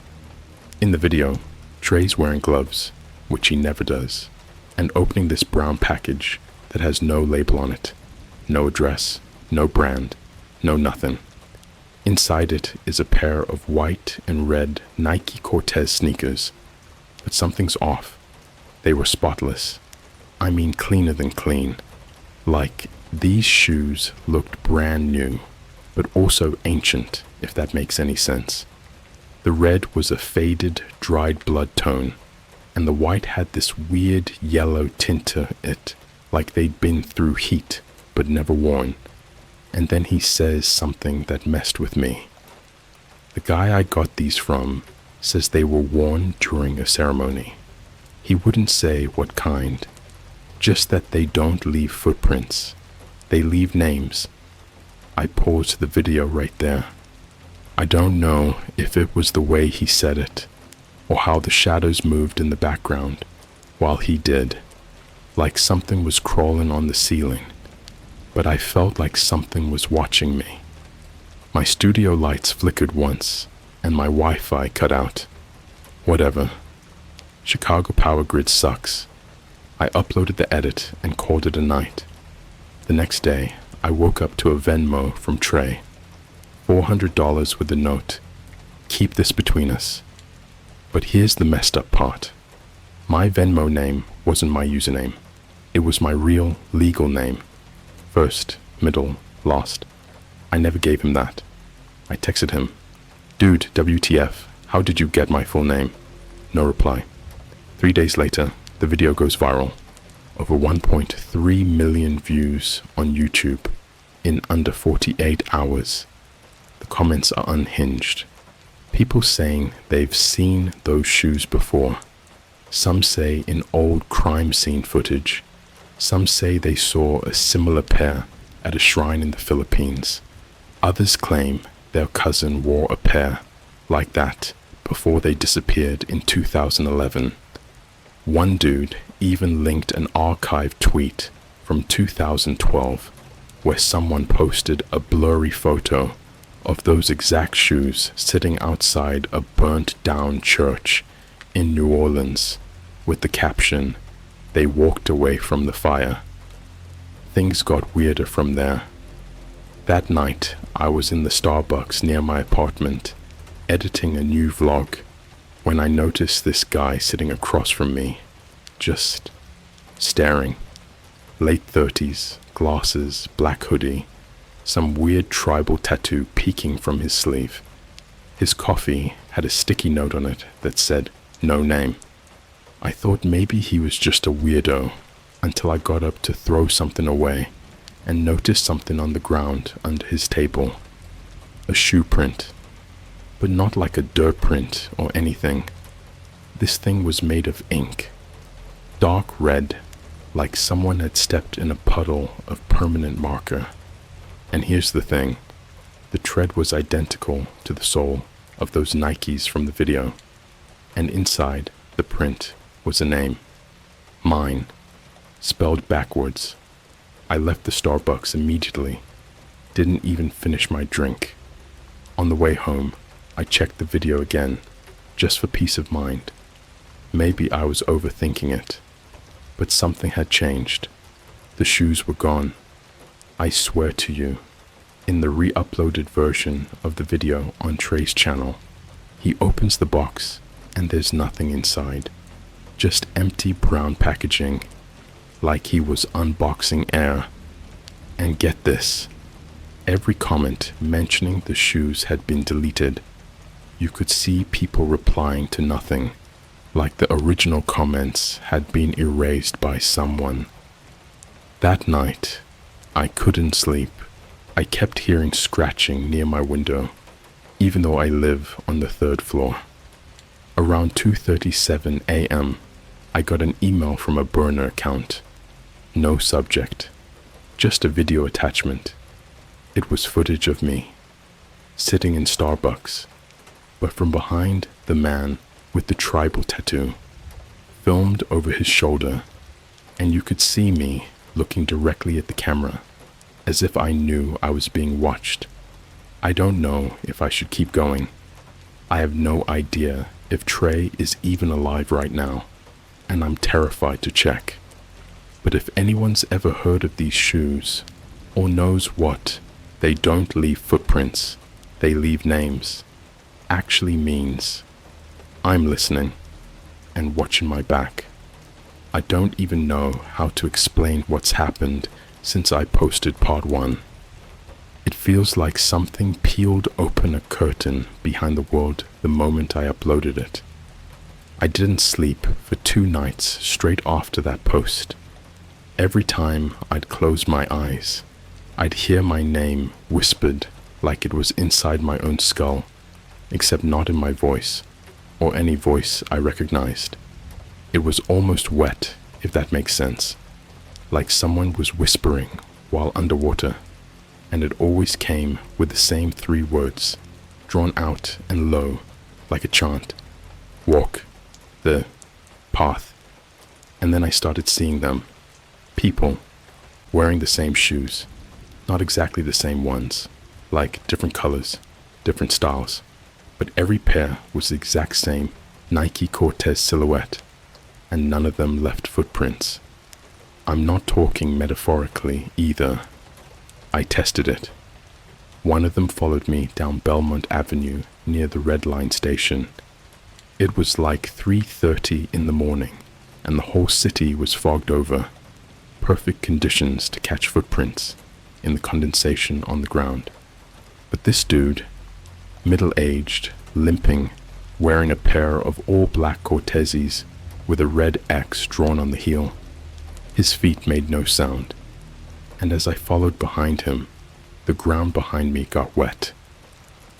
In the video, Trey's wearing gloves, which he never does, and opening this brown package that has no label on it, no address, no brand, no nothing. Inside it is a pair of white and red Nike Cortez sneakers, but something's off. They were spotless. I mean cleaner than clean. Like, these shoes looked brand new, but also ancient, if that makes any sense. The red was a faded, dried blood tone, and the white had this weird yellow tint to it, like they'd been through heat, but never worn. And then he says something that messed with me. The guy I got these from says they were worn during a ceremony. He wouldn't say what kind, just that they don't leave footprints. They leave names. I paused the video right there. I don't know if it was the way he said it, or how the shadows moved in the background while he did, like something was crawling on the ceiling, but I felt like something was watching me. My studio lights flickered once, and my Wi-Fi cut out. Whatever. Chicago power grid sucks. I uploaded the edit and called it a night. The next day, I woke up to a Venmo from Trey. $400 with a note. Keep this between us. But here's the messed up part. My Venmo name wasn't my username. It was my real, legal name. First, middle, last. I never gave him that. I texted him, "Dude, WTF, how did you get my full name?" No reply. 3 days later, the video goes viral. Over 1.3 million views on YouTube in under 48 hours. The comments are unhinged. People saying they've seen those shoes before. Some say in old crime scene footage. Some say they saw a similar pair at a shrine in the Philippines. Others claim their cousin wore a pair like that before they disappeared in 2011. One dude even linked an archived tweet from 2012 where someone posted a blurry photo of those exact shoes sitting outside a burnt-down church in New Orleans with the caption, "They walked away from the fire." Things got weirder from there. That night, I was in the Starbucks near my apartment, editing a new vlog, when I noticed this guy sitting across from me, just staring. Late 30s, glasses, black hoodie, some weird tribal tattoo peeking from his sleeve. His coffee had a sticky note on it that said, "No name." I thought maybe he was just a weirdo until I got up to throw something away and noticed something on the ground under his table. A shoe print, but not like a dirt print or anything. This thing was made of ink, dark red, like someone had stepped in a puddle of permanent marker. And here's the thing, the tread was identical to the sole of those Nikes from the video, and inside the print was a name. Mine, spelled backwards. I left the Starbucks immediately, didn't even finish my drink. On the way home, I checked the video again, just for peace of mind. Maybe I was overthinking it, but something had changed. The shoes were gone. I swear to you, in the re-uploaded version of the video on Trey's channel, he opens the box and there's nothing inside, just empty brown packaging, like he was unboxing air. And get this, every comment mentioning the shoes had been deleted. You could see people replying to nothing, like the original comments had been erased by someone. That night, I couldn't sleep. I kept hearing scratching near my window, even though I live on the 3rd floor. Around 2:37 a.m., I got an email from a burner account. No subject, just a video attachment. It was footage of me, sitting in Starbucks, but from behind the man with the tribal tattoo, filmed over his shoulder, and you could see me looking directly at the camera, as if I knew I was being watched. I don't know if I should keep going. I have no idea if Trey is even alive right now, and I'm terrified to check. But if anyone's ever heard of these shoes, or knows what "they don't leave footprints, they leave names" actually means, I'm listening and watching my back. I don't even know how to explain what's happened since I posted part 1. It feels like something peeled open a curtain behind the world the moment I uploaded it. I didn't sleep for 2 nights straight after that post. Every time I'd close my eyes, I'd hear my name whispered like it was inside my own skull, except not in my voice, or any voice I recognized. It was almost wet, if that makes sense, like someone was whispering while underwater, and it always came with the same 3 words, drawn out and low, like a chant. Walk, the path. And then I started seeing them. People, wearing the same shoes, not exactly the same ones, like different colors, different styles, but every pair was the exact same Nike Cortez silhouette, and none of them left footprints. I'm not talking metaphorically either. I tested it. One of them followed me down Belmont Avenue near the Red Line station. It was like 3:30 in the morning, and the whole city was fogged over. Perfect conditions to catch footprints in the condensation on the ground. But this dude, middle-aged, limping, wearing a pair of all-black Cortezes with a red X drawn on the heel. His feet made no sound, and as I followed behind him, the ground behind me got wet.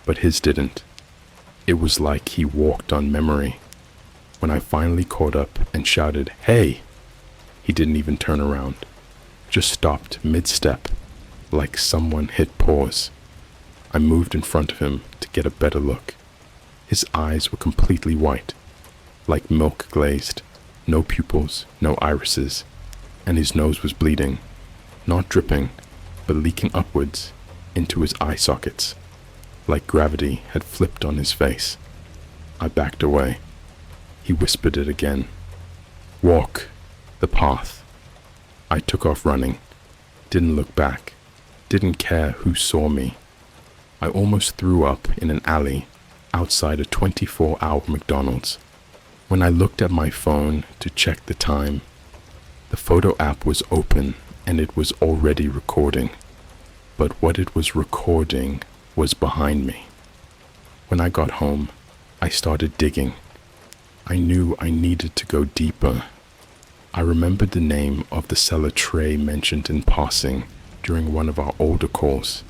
But his didn't. It was like he walked on memory. When I finally caught up and shouted, "Hey!" he didn't even turn around, just stopped mid-step, like someone hit pause. I moved in front of him to get a better look. His eyes were completely white, like milk glazed, no pupils, no irises, and his nose was bleeding, not dripping, but leaking upwards into his eye sockets, like gravity had flipped on his face. I backed away. He whispered it again. Walk, the path. I took off running, didn't look back, didn't care who saw me. I almost threw up in an alley outside a 24-hour McDonald's. When I looked at my phone to check the time, the photo app was open and it was already recording. But what it was recording was behind me. When I got home, I started digging. I knew I needed to go deeper. I remembered the name of the seller Trey mentioned in passing during one of our older calls.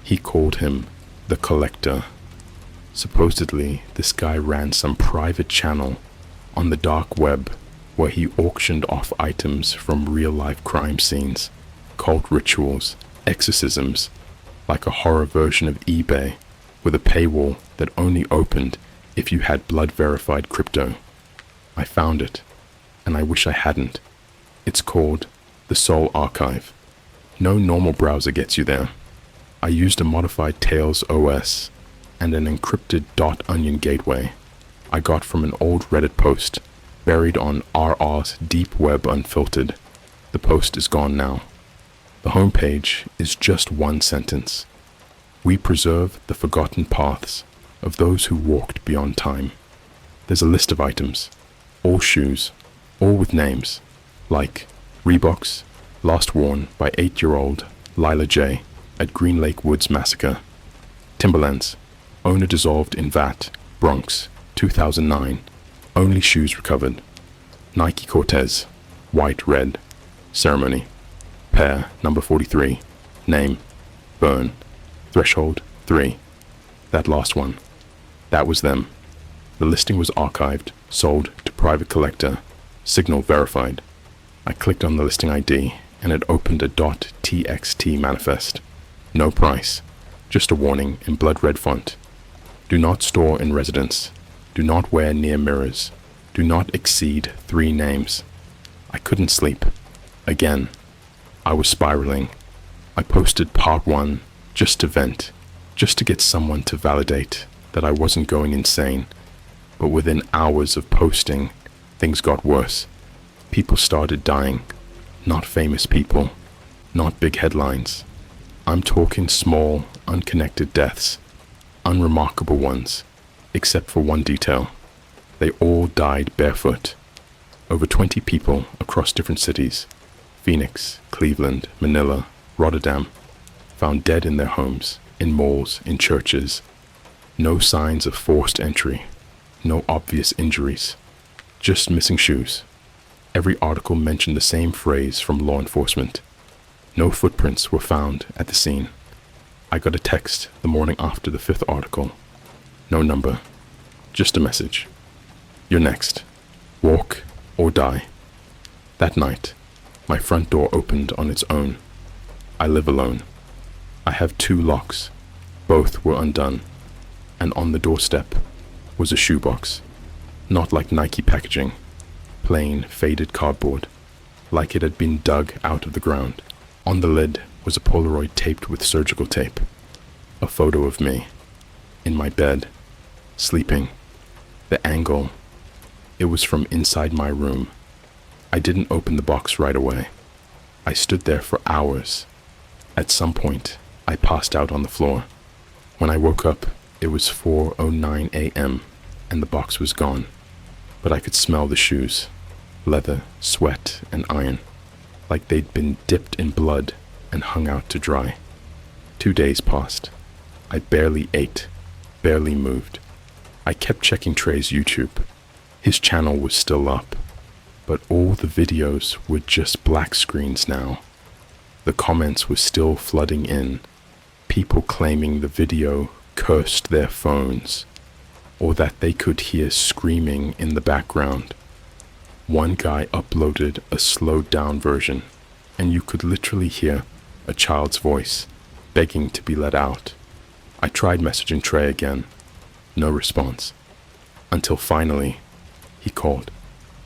He called him the Collector. Supposedly, this guy ran some private channel on the dark web where he auctioned off items from real-life crime scenes, cult rituals, exorcisms, like a horror version of eBay with a paywall that only opened if you had blood-verified crypto. I found it, and I wish I hadn't. It's called the Soul Archive. No normal browser gets you there. I used a modified Tails OS and an encrypted .onion gateway I got from an old Reddit post buried on RR's Deep Web Unfiltered. The post is gone now. The homepage is just one sentence. We preserve the forgotten paths of those who walked beyond time. There's a list of items, all shoes, all with names, like Reeboks, last worn by 8-year-old Lila J. at Green Lake Woods Massacre. Timberlands, owner dissolved in vat, Bronx, 2009, only shoes recovered. Nike Cortez, white, red, ceremony, pair number 43, name, burn, threshold 3. That last one, that was them. The listing was archived, sold to private collector, signal verified. I clicked on the listing ID and it opened a .txt manifest. No price, just a warning in blood red font. Do not store in residence. Do not wear near mirrors. Do not exceed 3 names. I couldn't sleep. Again, I was spiraling. I posted part 1 just to vent, just to get someone to validate that I wasn't going insane. But within hours of posting, things got worse. People started dying. Not famous people. Not big headlines. I'm talking small, unconnected deaths. Unremarkable ones, except for one detail. They all died barefoot. Over 20 people across different cities, Phoenix, Cleveland, Manila, Rotterdam, found dead in their homes, in malls, in churches. No signs of forced entry, no obvious injuries, just missing shoes. Every article mentioned the same phrase from law enforcement. No footprints were found at the scene. I got a text the morning after the 5th article. No number, just a message. You're next. Walk or die. That night, my front door opened on its own. I live alone. I have 2 locks. Both were undone. And on the doorstep was a shoebox. Not like Nike packaging. Plain, faded cardboard. Like it had been dug out of the ground. On the lid was a Polaroid taped with surgical tape. A photo of me. In my bed. Sleeping. The angle. It was from inside my room. I didn't open the box right away. I stood there for hours. At some point, I passed out on the floor. When I woke up, it was 4:09 a.m. and the box was gone. But I could smell the shoes. Leather, sweat, and iron. Like they'd been dipped in blood and hung out to dry. 2 days passed. I barely ate, barely moved. I kept checking Trey's YouTube. His channel was still up, but all the videos were just black screens now. The comments were still flooding in, people claiming the video cursed their phones, or that they could hear screaming in the background. One guy uploaded a slowed down version, and you could literally hear a child's voice begging to be let out. I tried messaging Trey again. No response. Until finally, he called.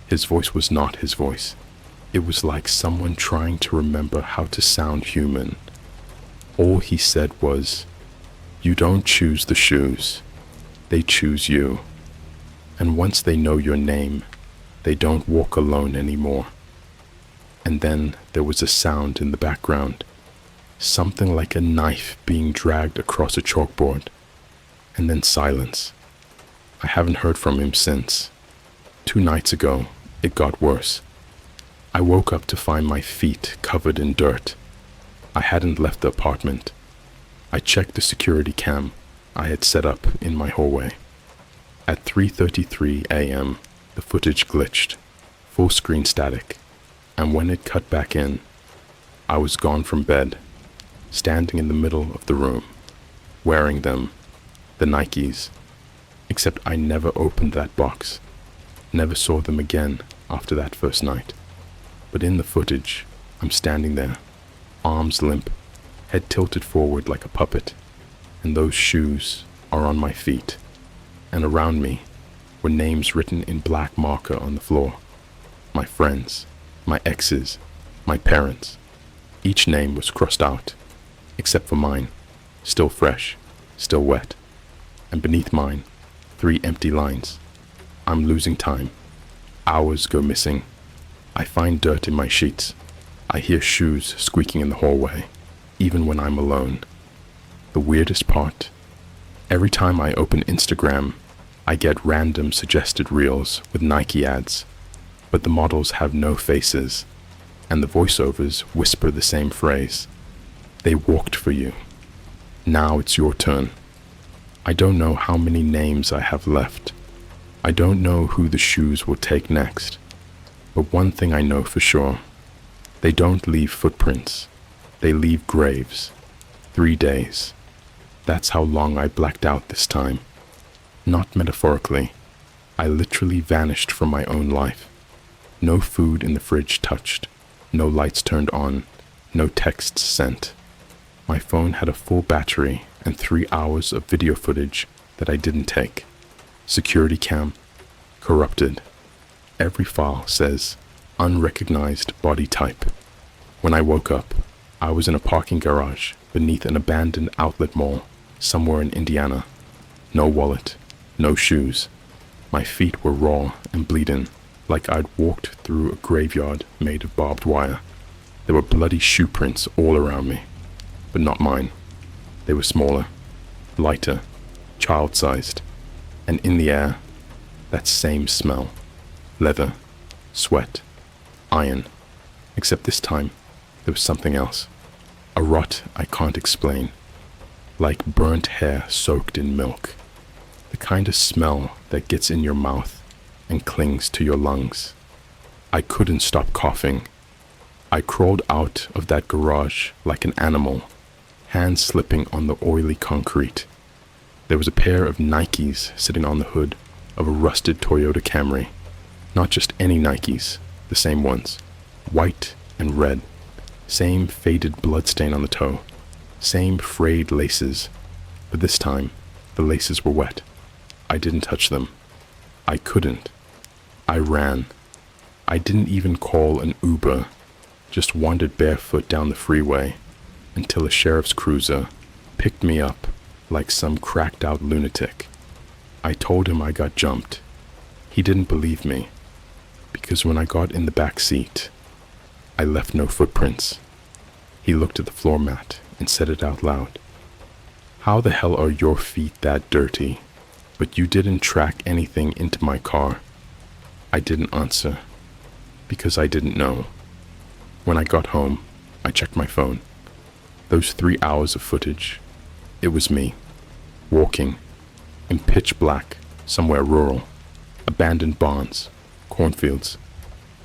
His voice was not his voice. It was like someone trying to remember how to sound human. All he said was, "You don't choose the shoes. They choose you. And once they know your name, they don't walk alone anymore." And then there was a sound in the background. Something like a knife being dragged across a chalkboard. And then silence. I haven't heard from him since. 2 nights ago, it got worse. I woke up to find my feet covered in dirt. I hadn't left the apartment. I checked the security cam I had set up in my hallway. At 3:33 a.m., the footage glitched, full screen static, and when it cut back in, I was gone from bed, standing in the middle of the room, wearing them, the Nikes, except I never opened that box, never saw them again after that first night. But in the footage, I'm standing there, arms limp, head tilted forward like a puppet, and those shoes are on my feet, and around me were names written in black marker on the floor. My friends, my exes, my parents. Each name was crossed out, except for mine, still fresh, still wet. And beneath mine, 3 empty lines. I'm losing time. Hours go missing. I find dirt in my sheets. I hear shoes squeaking in the hallway, even when I'm alone. The weirdest part, every time I open Instagram, I get random suggested reels with Nike ads, but the models have no faces, and the voiceovers whisper the same phrase. They walked for you. Now it's your turn. I don't know how many names I have left. I don't know who the shoes will take next. But one thing I know for sure. They don't leave footprints. They leave graves. 3 days. That's how long I blacked out this time. Not metaphorically. I literally vanished from my own life. No food in the fridge touched. No lights turned on. No texts sent. My phone had a full battery and 3 hours of video footage that I didn't take. Security cam, corrupted. Every file says, unrecognized body type. When I woke up, I was in a parking garage beneath an abandoned outlet mall somewhere in Indiana. No wallet, no shoes. My feet were raw and bleeding, like I'd walked through a graveyard made of barbed wire. There were bloody shoe prints all around me, but not mine. They were smaller, lighter, child-sized, and in the air, that same smell. Leather, sweat, iron. Except this time, there was something else. A rot I can't explain. Like burnt hair soaked in milk. The kind of smell that gets in your mouth and clings to your lungs. I couldn't stop coughing. I crawled out of that garage like an animal, hands slipping on the oily concrete. There was a pair of Nikes sitting on the hood of a rusted Toyota Camry. Not just any Nikes, the same ones. White and red. Same faded bloodstain on the toe. Same frayed laces. But this time, the laces were wet. I didn't touch them. I couldn't. I ran. I didn't even call an Uber. Just wandered barefoot down the freeway until a sheriff's cruiser picked me up like some cracked out lunatic. I told him I got jumped. He didn't believe me, because when I got in the back seat, I left no footprints. He looked at the floor mat and said it out loud. How the hell are your feet that dirty? But you didn't track anything into my car. I didn't answer, because I didn't know. When I got home, I checked my phone. Those 3 hours of footage, it was me, walking, in pitch black, somewhere rural, abandoned barns, cornfields.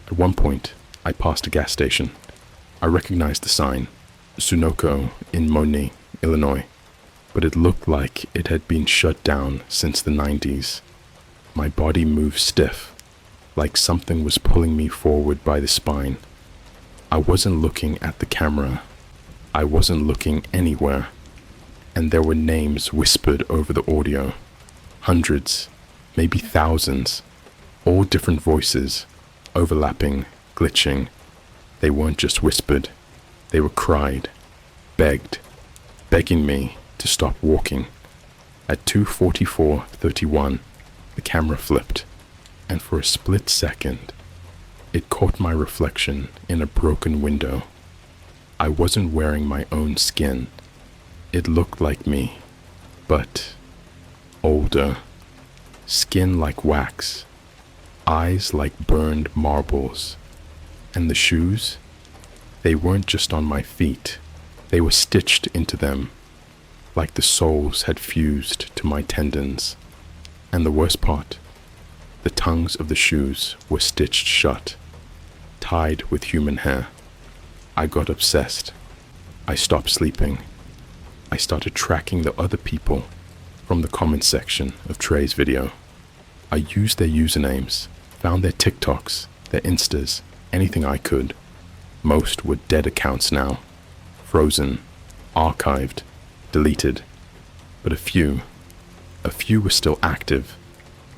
At one point, I passed a gas station. I recognized the sign, Sunoco in Moni, Illinois, but it looked like it had been shut down since the 90s. My body moved stiff, like something was pulling me forward by the spine. I wasn't looking at the camera. I wasn't looking anywhere. And there were names whispered over the audio. Hundreds, maybe thousands, all different voices, overlapping, glitching. They weren't just whispered. They were cried, begged, begging me to stop walking. At 2:44:31, the camera flipped, and for a split second, it caught my reflection in a broken window. I wasn't wearing my own skin. It looked like me, but older. Skin like wax, eyes like burned marbles. And the shoes? They weren't just on my feet. They were stitched into them, like the soles had fused to my tendons. And the worst part, the tongues of the shoes were stitched shut, tied with human hair. I got obsessed. I stopped sleeping. I started tracking the other people from the comment section of Trey's video. I used their usernames, found their TikToks, their Instas, anything I could. Most were dead accounts now, frozen, archived, deleted. But a few were still active,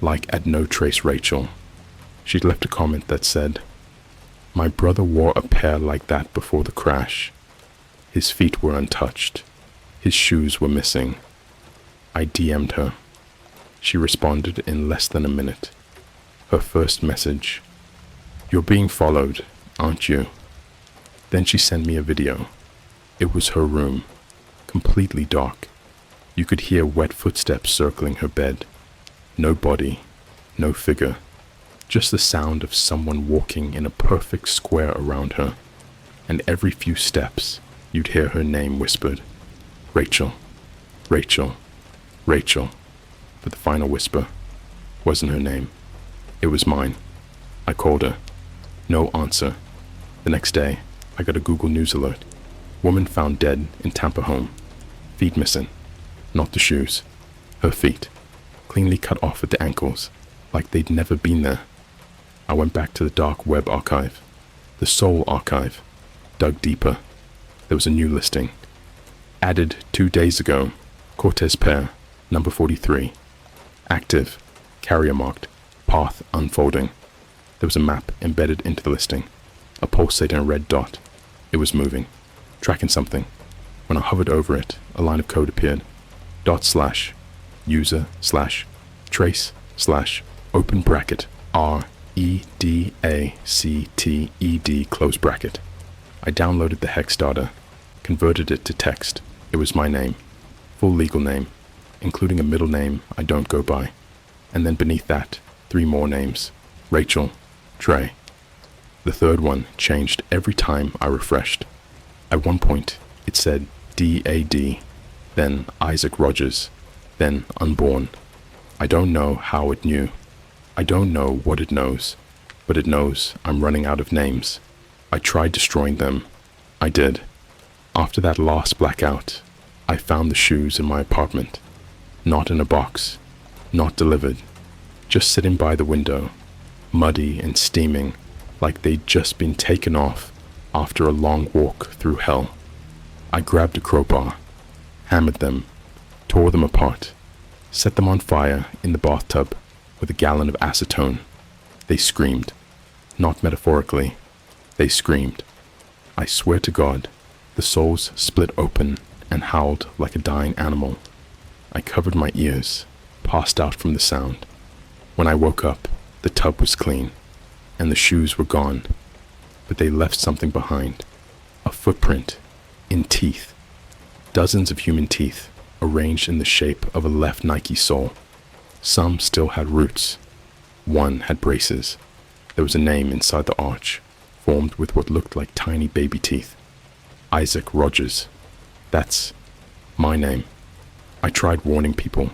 like at No Trace Rachel. She'd left a comment that said, "My brother wore a pair like that before the crash. His feet were untouched. His shoes were missing." I DM'd her. She responded in less than a minute. Her first message, "You're being followed, aren't you?" Then she sent me a video. It was her room, completely dark. You could hear wet footsteps circling her bed. No body, no figure, just the sound of someone walking in a perfect square around her. And every few steps, you'd hear her name whispered. Rachel, Rachel, Rachel. But the final whisper wasn't her name. It was mine. I called her. No answer. The next day, I got a Google News alert. Woman found dead in Tampa home. Feet missing. Not the shoes. Her feet. Cleanly cut off at the ankles, like they'd never been there. I went back to the dark web archive. The Soul archive. Dug deeper. There was a new listing. Added 2 days ago. Cortez pair. Number 43. Active. Carrier marked. Path unfolding. There was a map embedded into the listing. A pulsating red dot. It was moving. Tracking something. When I hovered over it, a line of code appeared. /user/trace/ open bracket REDACTED close bracket. I downloaded the hex data, converted it to text. It was my name. Full legal name, including a middle name I don't go by. And then beneath that, 3 more names. Rachel, Trey, The third one changed every time I refreshed. At one point, it said DAD, then Isaac Rogers, then unborn. I don't know how it knew. I don't know what it knows, but it knows I'm running out of names. I tried destroying them. I did. After that last blackout, I found the shoes in my apartment. Not in a box, not delivered, just sitting by the window, muddy and steaming, like they'd just been taken off after a long walk through hell. I grabbed a crowbar, hammered them, tore them apart, set them on fire in the bathtub with a gallon of acetone. They screamed. Not metaphorically, they screamed. I swear to God, the souls split open and howled like a dying animal. I covered my ears, passed out from the sound. When I woke up, the tub was clean, and the shoes were gone, but they left something behind. A footprint, in teeth. Dozens of human teeth, arranged in the shape of a left Nike sole. Some still had roots. One had braces. There was a name inside the arch, formed with what looked like tiny baby teeth. Isaac Rogers. That's my name. I tried warning people.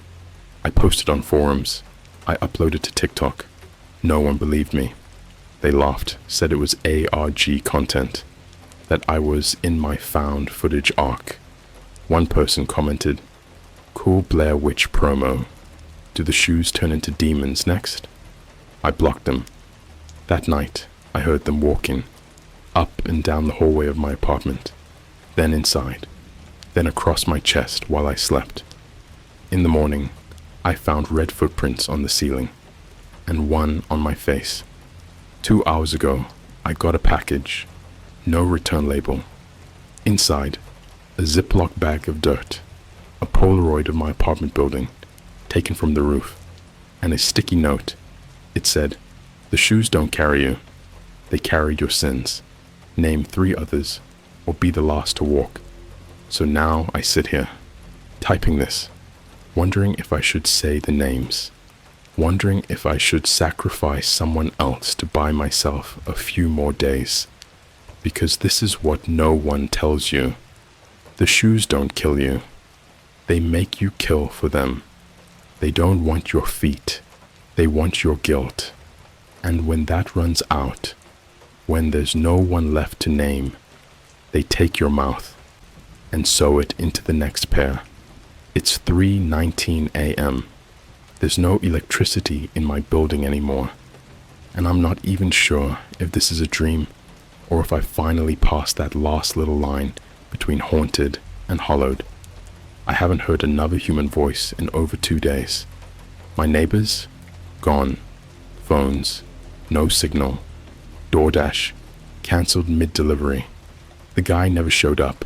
I posted on forums. I uploaded to TikTok. No one believed me. They laughed, said it was ARG content, that I was in my found footage arc. One person commented, "Cool Blair Witch promo. Do the shoes turn into demons next?" I blocked them. That night, I heard them walking, up and down the hallway of my apartment, then inside, then across my chest while I slept. In the morning, I found red footprints on the ceiling, and one on my face. 2 hours ago, I got a package, no return label. Inside, a Ziploc bag of dirt, a Polaroid of my apartment building, taken from the roof, and a sticky note. It said, "The shoes don't carry you. They carry your sins. Name 3 others, or be the last to walk." So now I sit here, typing this, wondering if I should say the names, wondering if I should sacrifice someone else to buy myself a few more days. Because this is what no one tells you. The shoes don't kill you. They make you kill for them. They don't want your feet. They want your guilt. And when that runs out, when there's no one left to name, they take your mouth and sew it into the next pair. It's 3:19 a.m. There's no electricity in my building anymore, and I'm not even sure if this is a dream or if I finally passed that last little line between haunted and hollowed. I haven't heard another human voice in over 2 days. My neighbors? Gone. Phones. No signal. DoorDash. Cancelled mid-delivery. The guy never showed up,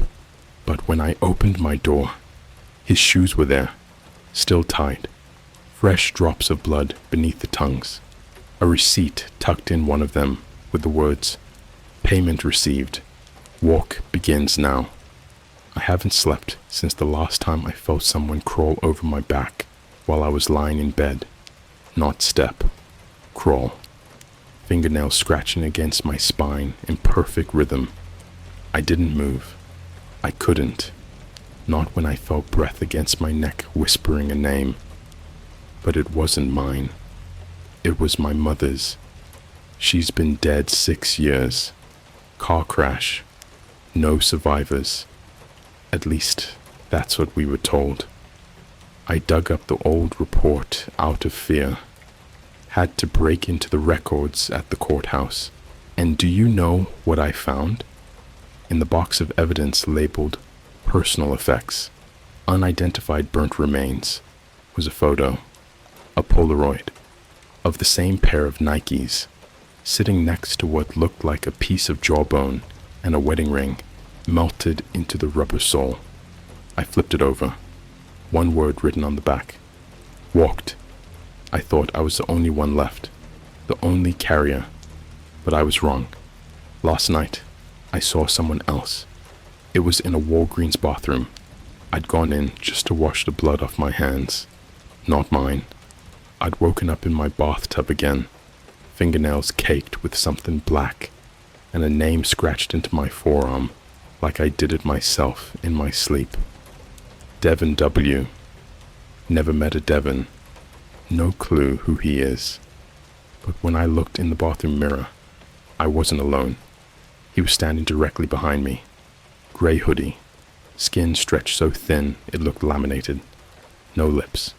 but when I opened my door, his shoes were there, still tied. Fresh drops of blood beneath the tongues. A receipt tucked in one of them with the words, "Payment received. Walk begins now." I haven't slept since the last time I felt someone crawl over my back while I was lying in bed. Not step. Crawl. Fingernails scratching against my spine in perfect rhythm. I didn't move. I couldn't. Not when I felt breath against my neck whispering a name. But it wasn't mine. It was my mother's. She's been dead 6 years. Car crash. No survivors. At least, that's what we were told. I dug up the old report out of fear. Had to break into the records at the courthouse. And do you know what I found? In the box of evidence labeled personal effects, unidentified burnt remains, was a photo, a Polaroid, of the same pair of Nikes, sitting next to what looked like a piece of jawbone and a wedding ring melted into the rubber sole. I flipped it over. One word written on the back. Walked. I thought I was the only one left, the only carrier, but I was wrong. Last night, I saw someone else. It was in a Walgreens bathroom. I'd gone in just to wash the blood off my hands. Not mine. I'd woken up in my bathtub again, fingernails caked with something black and a name scratched into my forearm like I did it myself in my sleep. Devon W. Never met a Devon. No clue who he is. But when I looked in the bathroom mirror, I wasn't alone. He was standing directly behind me. Gray hoodie, skin stretched so thin it looked laminated. No lips,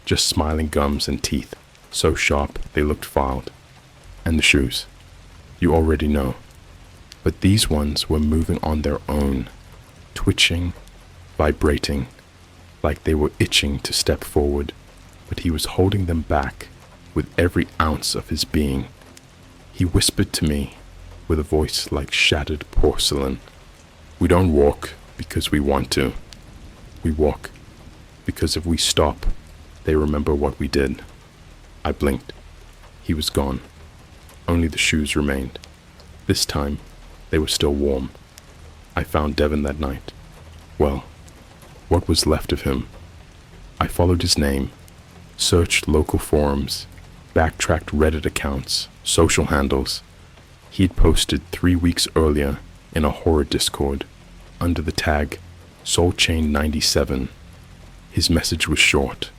just smiling gums and teeth, so sharp they looked filed. And the shoes. You already know. But these ones were moving on their own, twitching, vibrating, like they were itching to step forward, but he was holding them back with every ounce of his being. He whispered to me with a voice like shattered porcelain, "We don't walk because we want to. We walk because if we stop, they remember what we did." I blinked. He was gone. Only the shoes remained. This time, they were still warm. I found Devon that night. Well, what was left of him? I followed his name, searched local forums, backtracked Reddit accounts, social handles. He had posted 3 weeks earlier in a horror Discord under the tag SoulChain97. His message was short.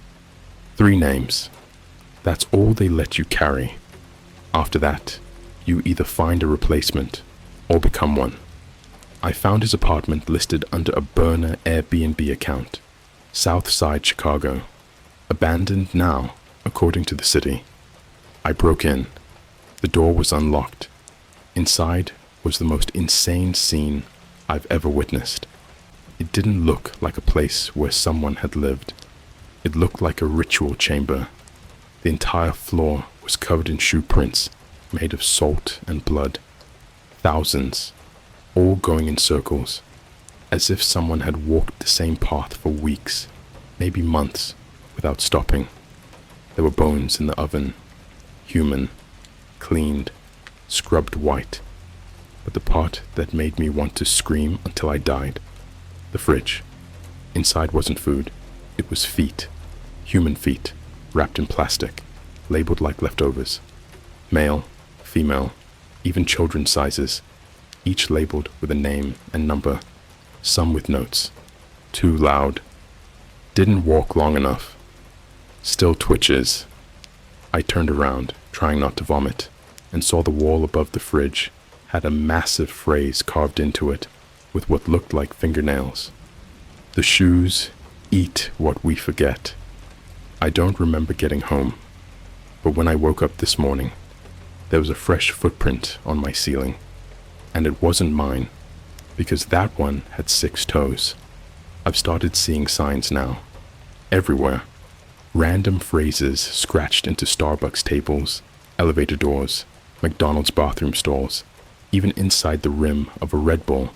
3 names. That's all they let you carry. After that, you either find a replacement or become one. I found his apartment listed under a burner Airbnb account, Southside Chicago, abandoned now, according to the city. I broke in. The door was unlocked. Inside was the most insane scene I've ever witnessed. It didn't look like a place where someone had lived. It looked like a ritual chamber. The entire floor was covered in shoe prints made of salt and blood. Thousands, all going in circles, as if someone had walked the same path for weeks, maybe months, without stopping. There were bones in the oven, human, cleaned, scrubbed white. But the part that made me want to scream until I died, the fridge. Inside wasn't food, it was feet, human feet, wrapped in plastic, labeled like leftovers. Male, female, even children's sizes, each labeled with a name and number, some with notes. Too loud. Didn't walk long enough. Still twitches. I turned around, trying not to vomit, and saw the wall above the fridge had a massive phrase carved into it with what looked like fingernails. The shoes eat what we forget. I don't remember getting home, but when I woke up this morning, there was a fresh footprint on my ceiling, and it wasn't mine, because that one had 6 toes. I've started seeing signs now, everywhere. Random phrases scratched into Starbucks tables, elevator doors, McDonald's bathroom stalls, even inside the rim of a Red Bull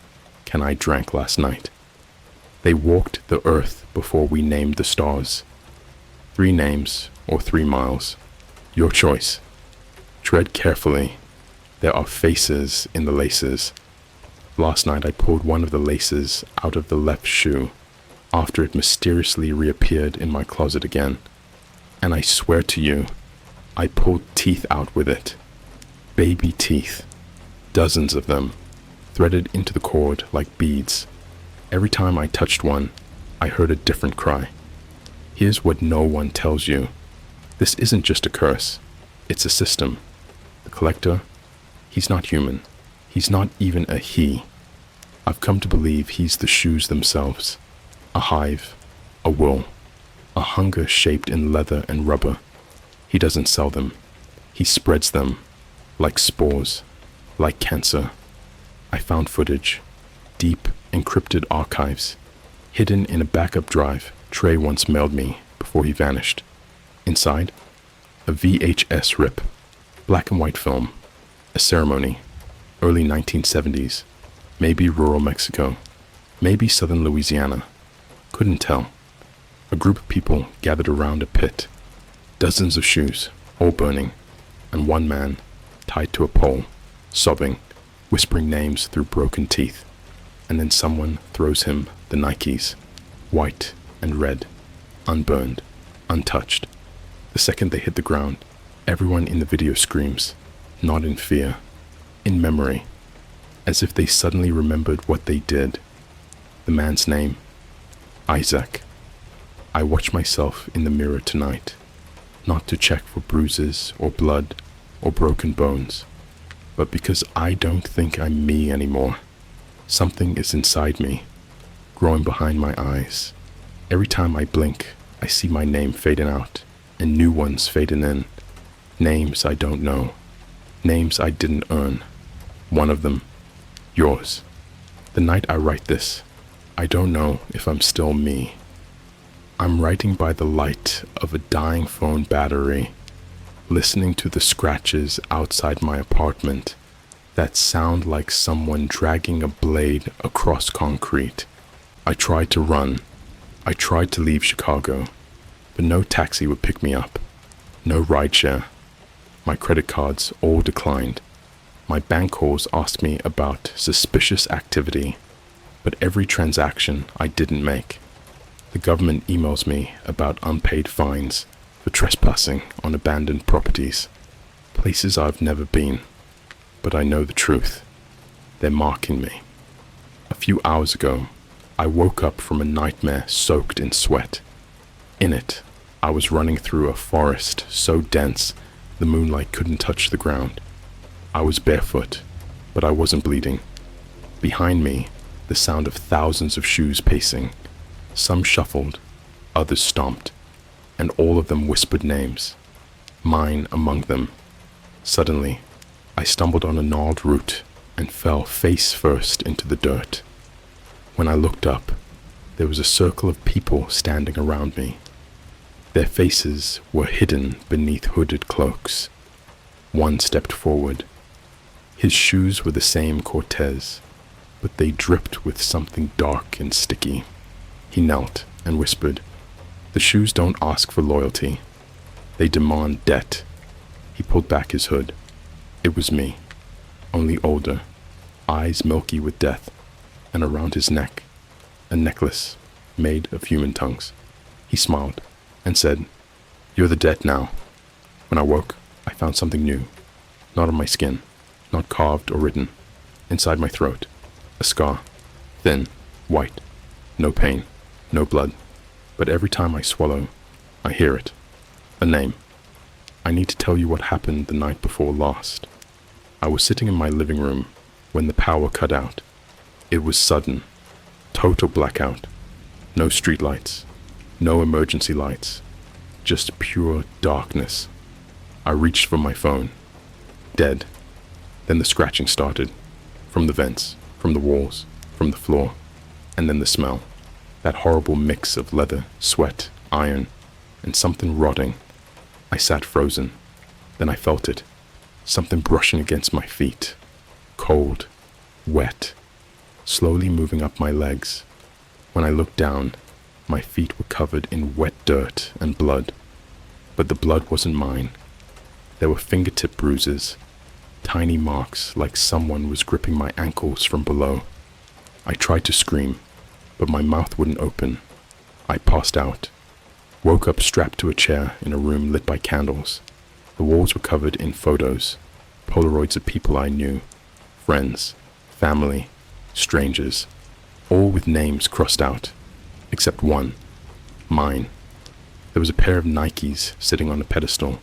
can I drank last night. They walked the earth before we named the stars. 3 names or 3 miles. Your choice. Tread carefully. There are faces in the laces. Last night I pulled one of the laces out of the left shoe after it mysteriously reappeared in my closet again. And I swear to you, I pulled teeth out with it. Baby teeth. Dozens of them, threaded into the cord like beads. Every time I touched one, I heard a different cry. Here's what no one tells you. This isn't just a curse. It's a system. The collector, he's not human. He's not even a he. I've come to believe he's the shoes themselves. A hive, a wool, a hunger shaped in leather and rubber. He doesn't sell them. He spreads them, like spores, like cancer. I found footage, deep, encrypted archives, hidden in a backup drive Trey once mailed me before he vanished. Inside, a VHS rip, black and white film, a ceremony, early 1970s, maybe rural Mexico, maybe southern Louisiana. Couldn't tell. A group of people gathered around a pit, dozens of shoes, all burning, and one man tied to a pole, sobbing, whispering names through broken teeth. And then someone throws him the Nikes, white and red, unburned, untouched. The second they hit the ground, everyone in the video screams, not in fear, in memory. as if they suddenly remembered what they did. The man's name, Isaac. I watch myself in the mirror tonight, not to check for bruises or blood or broken bones, but because I don't think I'm me anymore. Something is inside me, growing behind my eyes. Every time I blink, I see my name fading out and new ones fading in. Names I don't know, names I didn't earn. One of them, yours. The night I write this, I don't know if I'm still me. I'm writing by the light of a dying phone battery, listening to the scratches outside my apartment that sound like someone dragging a blade across concrete. I tried to run. I tried to leave Chicago, but no taxi would pick me up. No rideshare. My credit cards all declined. My bank calls asked me about suspicious activity, but every transaction I didn't make. The government emails me about unpaid fines for trespassing on abandoned properties, places I've never been, but I know the truth. They're marking me. A few hours ago, I woke up from a nightmare soaked in sweat. In it, I was running through a forest so dense the moonlight couldn't touch the ground. I was barefoot, but I wasn't bleeding. Behind me, the sound of thousands of shoes pacing. Some shuffled, others stomped, and all of them whispered names, mine among them. Suddenly, I stumbled on a gnarled root and fell face first into the dirt. When I looked up, there was a circle of people standing around me. Their faces were hidden beneath hooded cloaks. One stepped forward. His shoes were the same Cortez, but they dripped with something dark and sticky. He knelt and whispered, "The shoes don't ask for loyalty. They demand debt." He pulled back his hood. It was me, only older, eyes milky with death, and around his neck, a necklace made of human tongues. He smiled and said, "You're the debt now." When I woke, I found something new, not on my skin, not carved or written, inside my throat, a scar, thin, white, no pain, no blood, but every time I swallow, I hear it, a name. I need to tell you what happened the night before last. I was sitting in my living room when the power cut out. It was sudden, total blackout, no streetlights, no emergency lights, just pure darkness. I reached for my phone, dead. Then the scratching started, from the vents, from the walls, from the floor, and then the smell, that horrible mix of leather, sweat, iron, and something rotting. I sat frozen. Then I felt it, something brushing against my feet, cold, wet, slowly moving up my legs. When I looked down, my feet were covered in wet dirt and blood, but the blood wasn't mine. There were fingertip bruises, tiny marks like someone was gripping my ankles from below. I tried to scream, but my mouth wouldn't open. I passed out, woke up strapped to a chair in a room lit by candles. The walls were covered in photos, Polaroids of people I knew, friends, family, strangers, all with names crossed out, except one, mine. There was a pair of Nikes sitting on a pedestal,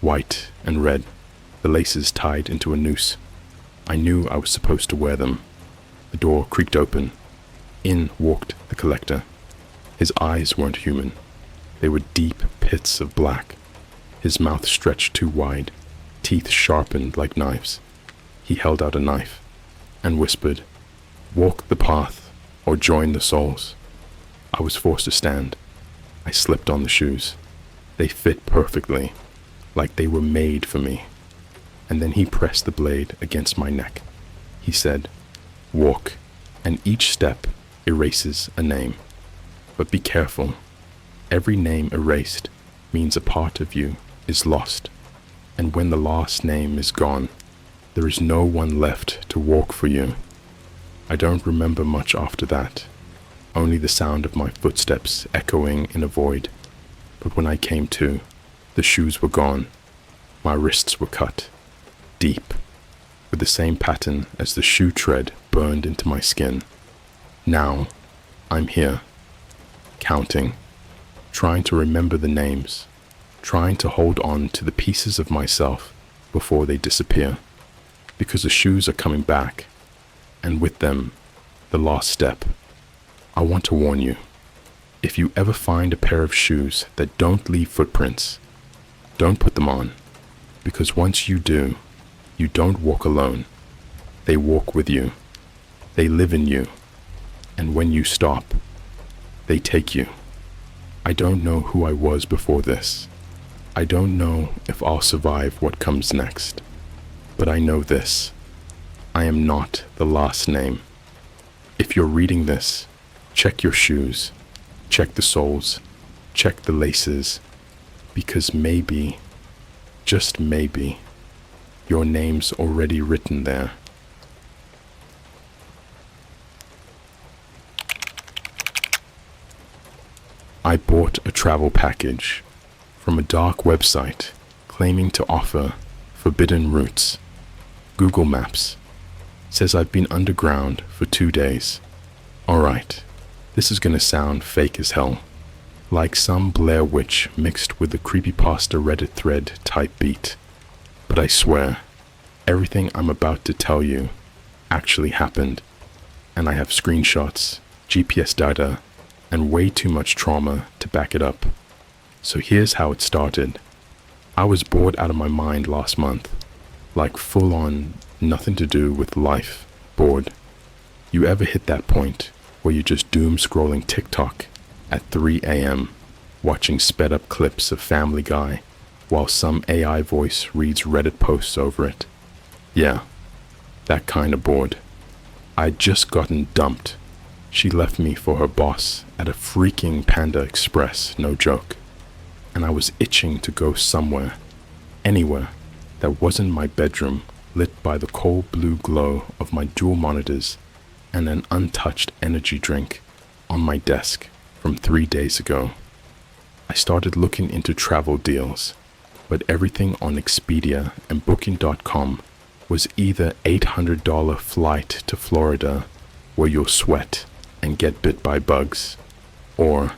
white and red, the laces tied into a noose. I knew I was supposed to wear them. The door creaked open. In walked the collector. His eyes weren't human. They were deep pits of black. His mouth stretched too wide, teeth sharpened like knives. He held out a knife and whispered, "Walk the path or join the souls." I was forced to stand. I slipped on the shoes. They fit perfectly, like they were made for me. And then he pressed the blade against my neck. He said, "Walk, and each step erases a name. But be careful. Every name erased means a part of you is lost. And when the last name is gone, there is no one left to walk for you." I don't remember much after that, only the sound of my footsteps echoing in a void. But when I came to, the shoes were gone. My wrists were cut, deep, with the same pattern as the shoe tread burned into my skin. Now, I'm here, counting, trying to remember the names, trying to hold on to the pieces of myself before they disappear, because the shoes are coming back, and with them, the last step. I want to warn you, if you ever find a pair of shoes that don't leave footprints, don't put them on, because once you do, you don't walk alone. They walk with you. They live in you. And when you stop, they take you. I don't know who I was before this. I don't know if I'll survive what comes next. But I know this. I am not the last name. If you're reading this, check your shoes, check the soles, check the laces, because maybe, just maybe, your name's already written there. I bought a travel package from a dark website claiming to offer forbidden routes. Google Maps says I've been underground for 2 days. Alright, this is gonna sound fake as hell, like some Blair Witch mixed with the Creepypasta Reddit thread type beat. But I swear, everything I'm about to tell you actually happened, and I have screenshots, GPS data, and way too much trauma to back it up. So here's how it started. I was bored out of my mind last month, like full on, nothing to do with life, bored. You ever hit that point where you're just doom scrolling TikTok at 3 a.m., watching sped up clips of Family Guy while some AI voice reads Reddit posts over it? Yeah, that kind of bored. I'd just gotten dumped. She left me for her boss at a freaking Panda Express, no joke. And I was itching to go somewhere, anywhere, that wasn't my bedroom, lit by the cold blue glow of my dual monitors and an untouched energy drink on my desk from 3 days ago. I started looking into travel deals, but everything on Expedia and Booking.com was either $800 flight to Florida where you'll sweat and get bit by bugs, or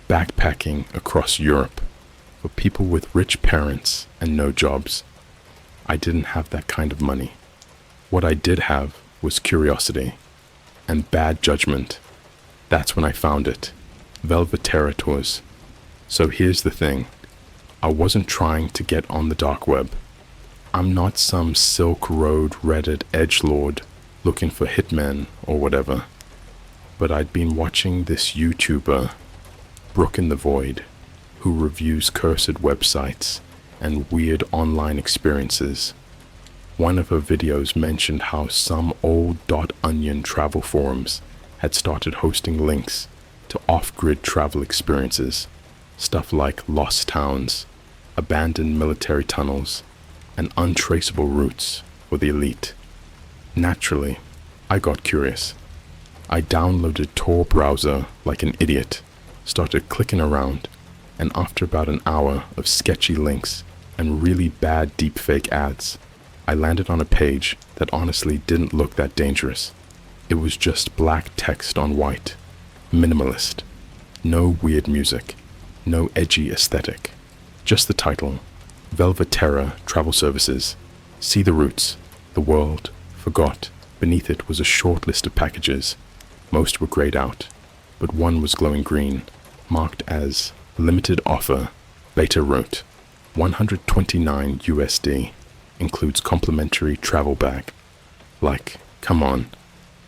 backpacking across Europe for people with rich parents and no jobs. I didn't have that kind of money. What I did have was curiosity and bad judgment. That's when I found it, Velvetera Tours. So here's the thing. I wasn't trying to get on the dark web. I'm not some Silk Road Reddit edgelord looking for hitmen or whatever. But I'd been watching this YouTuber, Brook in the Void, who reviews cursed websites and weird online experiences. One of her videos mentioned how some old .onion travel forums had started hosting links to off-grid travel experiences, stuff like lost towns, abandoned military tunnels, and untraceable routes for the elite. Naturally, I got curious. I downloaded Tor browser like an idiot, started clicking around, and after about an hour of sketchy links and really bad deepfake ads, I landed on a page that honestly didn't look that dangerous. It was just black text on white, minimalist, no weird music, no edgy aesthetic, just the title, Velvetera Travel Services. See the routes, the world, forgot. Beneath it was a short list of packages. Most were grayed out, but one was glowing green, marked as limited offer, beta route, 129 USD, includes complimentary travel bag. Like, come on,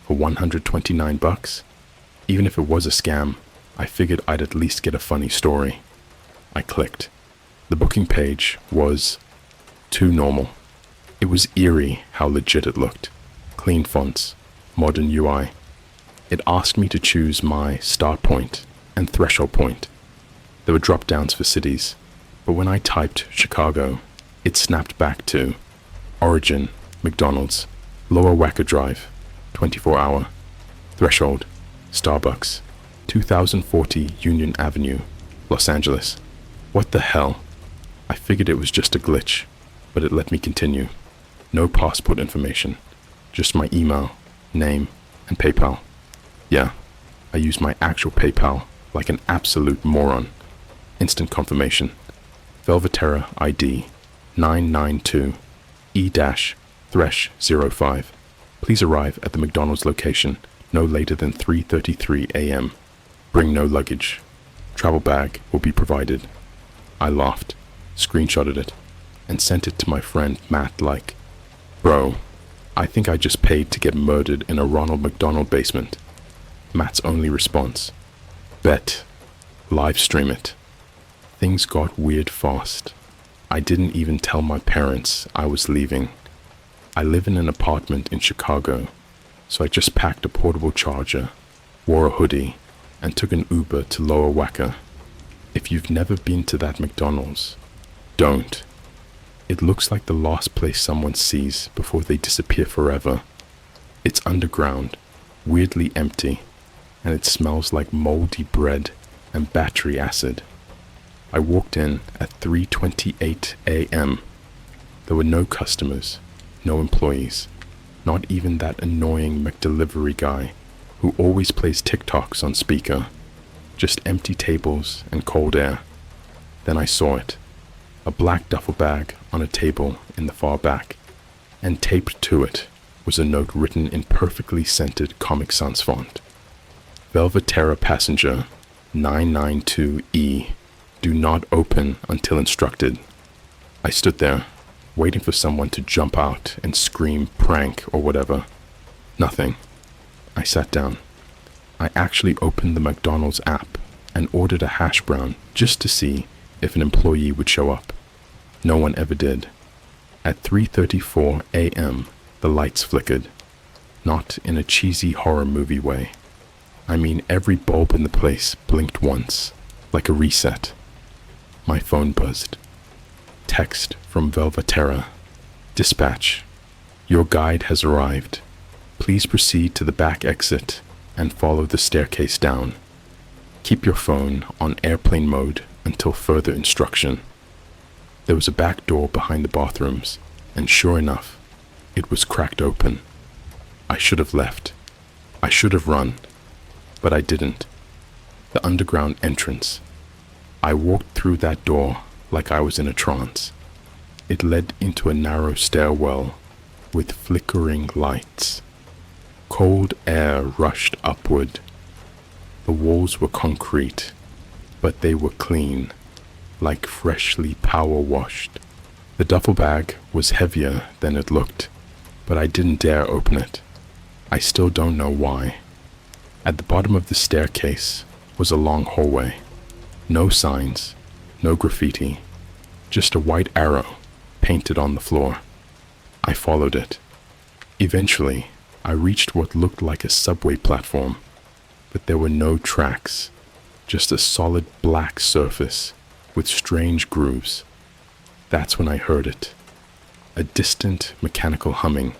for 129 bucks? Even if it was a scam, I figured I'd at least get a funny story. I clicked. The booking page was too normal. It was eerie how legit it looked. Clean fonts, modern UI. It asked me to choose my start point and threshold point. There were drop downs for cities, but when I typed Chicago, it snapped back to origin, McDonald's, Lower Wacker Drive, 24-hour, threshold, Starbucks, 2040 Union Avenue, Los Angeles. What the hell? I figured it was just a glitch, but it let me continue. No passport information, just my email, name, and PayPal. Yeah, I used my actual PayPal like an absolute moron. Instant confirmation. Velvetera ID 992 E-Thresh05. Please arrive at the McDonald's location no later than 3:33 a.m. Bring no luggage. Travel bag will be provided. I laughed, screenshotted it, and sent it to my friend Matt like, "Bro, I think I just paid to get murdered in a Ronald McDonald basement." Matt's only response, "Bet. Live stream it." Things got weird fast. I didn't even tell my parents I was leaving. I live in an apartment in Chicago, so I just packed a portable charger, wore a hoodie, and took an Uber to Lower Wacker. If you've never been to that McDonald's, don't. It looks like the last place someone sees before they disappear forever. It's underground, weirdly empty, and it smells like moldy bread and battery acid. I walked in at 3:28 a.m. There were no customers, no employees, not even that annoying McDelivery guy who always plays TikToks on speaker. Just empty tables and cold air. Then I saw it. A black duffel bag on a table in the far back, and taped to it was a note written in perfectly scented Comic Sans font. Velvetera passenger 992E. Do not open until instructed. I stood there, waiting for someone to jump out and scream prank or whatever. Nothing. I sat down. I actually opened the McDonald's app and ordered a hash brown just to see if an employee would show up. No one ever did. At 3:34 a.m., the lights flickered. Not in a cheesy horror movie way. I mean, every bulb in the place blinked once, like a reset. My phone buzzed. Text from Velvetera. Dispatch. Your guide has arrived. Please proceed to the back exit and follow the staircase down. Keep your phone on airplane mode until further instruction. There was a back door behind the bathrooms, and sure enough, it was cracked open. I should have left. I should have run, but I didn't. The underground entrance. I walked through that door like I was in a trance. It led into a narrow stairwell with flickering lights. Cold air rushed upward. The walls were concrete, but they were clean, like freshly power washed. The duffel bag was heavier than it looked, but I didn't dare open it. I still don't know why. At the bottom of the staircase was a long hallway. No signs, no graffiti, just a white arrow painted on the floor. I followed it. Eventually, I reached what looked like a subway platform, but there were no tracks, just a solid black surface with strange grooves. That's when I heard it. A distant mechanical humming,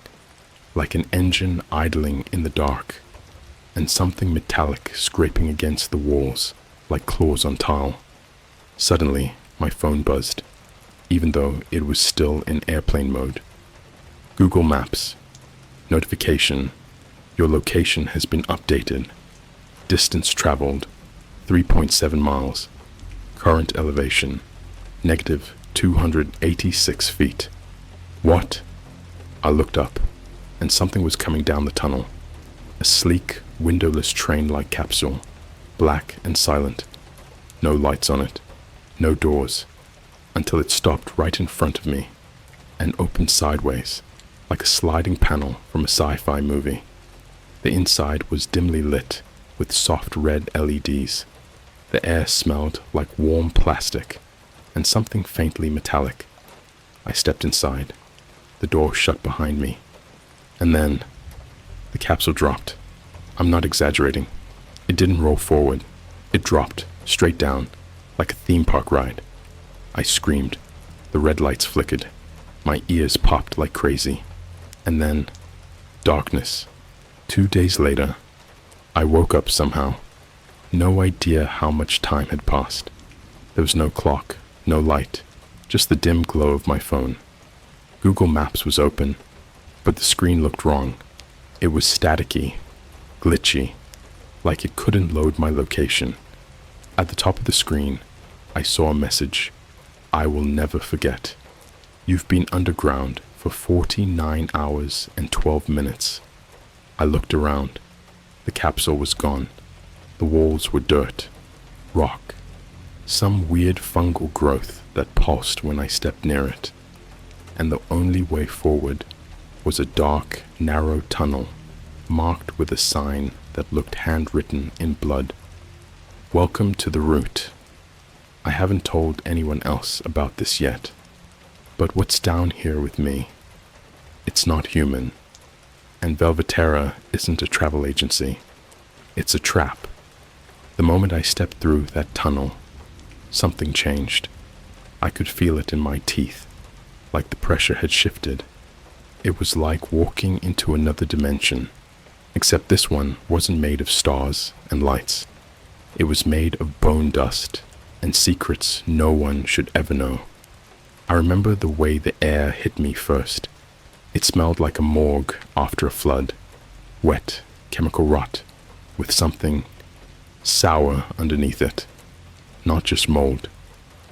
like an engine idling in the dark, and something metallic scraping against the walls like claws on tile. Suddenly, my phone buzzed, even though it was still in airplane mode. Google Maps. Notification. Your location has been updated. Distance traveled, 3.7 miles. Current elevation, -286 feet. What? I looked up, and something was coming down the tunnel. A sleek, windowless train-like capsule, black and silent. No lights on it, no doors, until it stopped right in front of me and opened sideways, like a sliding panel from a sci-fi movie. The inside was dimly lit with soft red LEDs. The air smelled like warm plastic and something faintly metallic. I stepped inside. The door shut behind me. And then the capsule dropped. I'm not exaggerating. It didn't roll forward. It dropped straight down like a theme park ride. I screamed. The red lights flickered. My ears popped like crazy. And then darkness. 2 days later, I woke up somehow. No idea how much time had passed. There was no clock, no light, just the dim glow of my phone. Google Maps was open, but the screen looked wrong. It was staticky, glitchy, like it couldn't load my location. At the top of the screen, I saw a message. I will never forget. You've been underground for 49 hours and 12 minutes. I looked around. The capsule was gone. The walls were dirt, rock, some weird fungal growth that pulsed when I stepped near it. And the only way forward was a dark, narrow tunnel marked with a sign that looked handwritten in blood. Welcome to the route. I haven't told anyone else about this yet, but what's down here with me? It's not human, and Velvetera isn't a travel agency. It's a trap. The moment I stepped through that tunnel, something changed. I could feel it in my teeth, like the pressure had shifted. It was like walking into another dimension, except this one wasn't made of stars and lights. It was made of bone dust and secrets no one should ever know. I remember the way the air hit me first. It smelled like a morgue after a flood, wet, chemical rot, with something sour underneath it. Not just mold.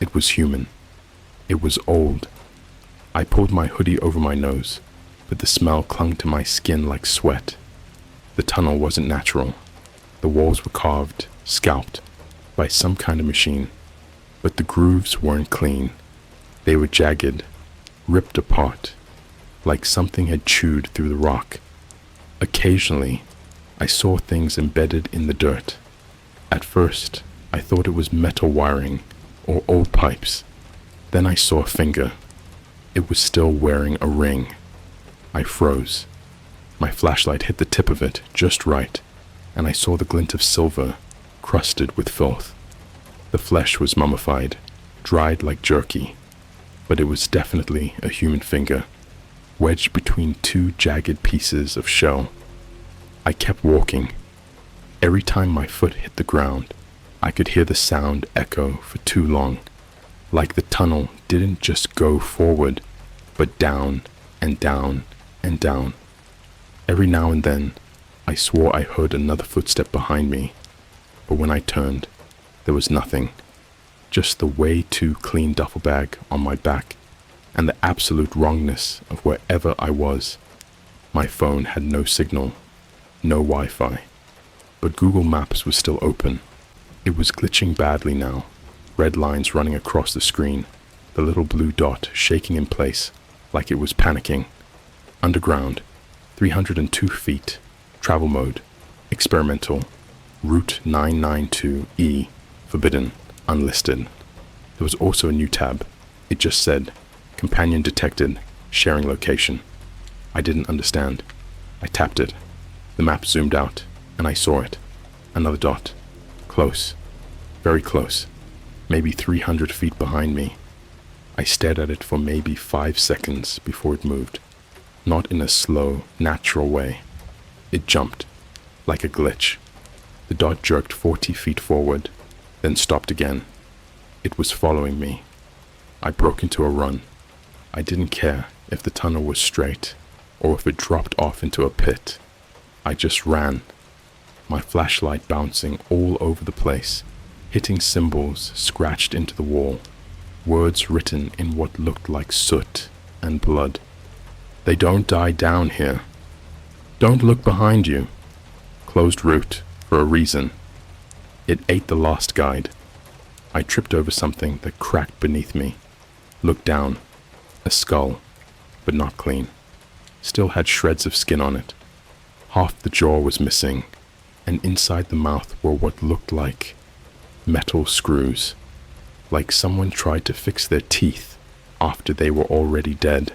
It was human. It was old. I pulled my hoodie over my nose, but the smell clung to my skin like sweat. The tunnel wasn't natural. The walls were carved, scalped, by some kind of machine, but the grooves weren't clean. They were jagged, ripped apart, like something had chewed through the rock. Occasionally, I saw things embedded in the dirt. At first, I thought it was metal wiring or old pipes. Then I saw a finger. It was still wearing a ring. I froze. My flashlight hit the tip of it just right, and I saw the glint of silver, crusted with filth. The flesh was mummified, dried like jerky, but it was definitely a human finger, wedged between two jagged pieces of shell. I kept walking. Every time my foot hit the ground, I could hear the sound echo for too long, like the tunnel didn't just go forward, but down and down and down. Every now and then, I swore I heard another footstep behind me, but when I turned, there was nothing, just the way too clean duffel bag on my back and the absolute wrongness of wherever I was. My phone had no signal, no Wi-Fi, but Google Maps was still open. It was glitching badly now, red lines running across the screen, the little blue dot shaking in place like it was panicking. Underground, 302 feet, travel mode, experimental, route 992E, forbidden, unlisted. There was also a new tab. It just said, companion detected, sharing location. I didn't understand. I tapped it. The map zoomed out, and I saw it. Another dot. Close. Very close. Maybe 300 feet behind me. I stared at it for maybe 5 seconds before it moved. Not in a slow, natural way. It jumped, like a glitch. The dot jerked 40 feet forward, then stopped again. It was following me. I broke into a run. I didn't care if the tunnel was straight or if it dropped off into a pit. I just ran, my flashlight bouncing all over the place, hitting symbols scratched into the wall, words written in what looked like soot and blood. They don't die down here. Don't look behind you. Closed route for a reason. It ate the last guide. I tripped over something that cracked beneath me. Looked down. A skull, but not clean. Still had shreds of skin on it. Half the jaw was missing, and inside the mouth were what looked like metal screws, like someone tried to fix their teeth after they were already dead.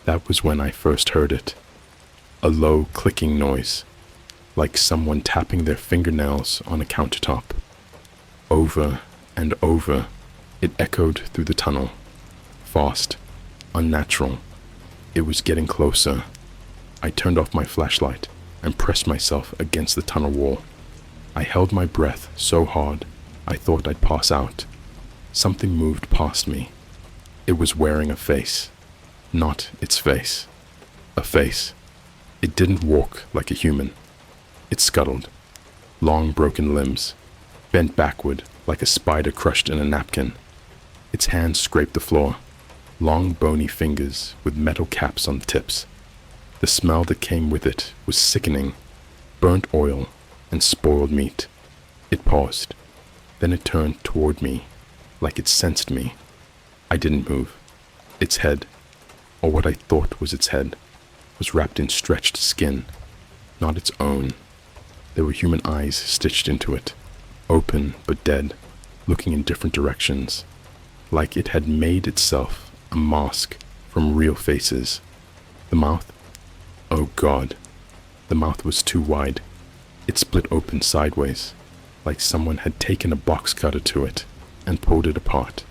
That was when I first heard it. A low clicking noise, like someone tapping their fingernails on a countertop. Over and over, it echoed through the tunnel. Fast, unnatural. It was getting closer. I turned off my flashlight and pressed myself against the tunnel wall. I held my breath so hard I thought I'd pass out. Something moved past me. It was wearing a face. not its face. A face. It didn't walk like a human. It scuttled, long broken limbs, bent backward like a spider crushed in a napkin. Its hands scraped the floor, long bony fingers with metal caps on the tips. The smell that came with it was sickening, burnt oil and spoiled meat. It paused, then it turned toward me, like it sensed me. I didn't move. Its head, or what I thought was its head, was wrapped in stretched skin, not its own. There were human eyes stitched into it, open but dead, looking in different directions, like it had made itself a mask from real faces. The mouth? Oh God, the mouth was too wide. It split open sideways, like someone had taken a box cutter to it and pulled it apart.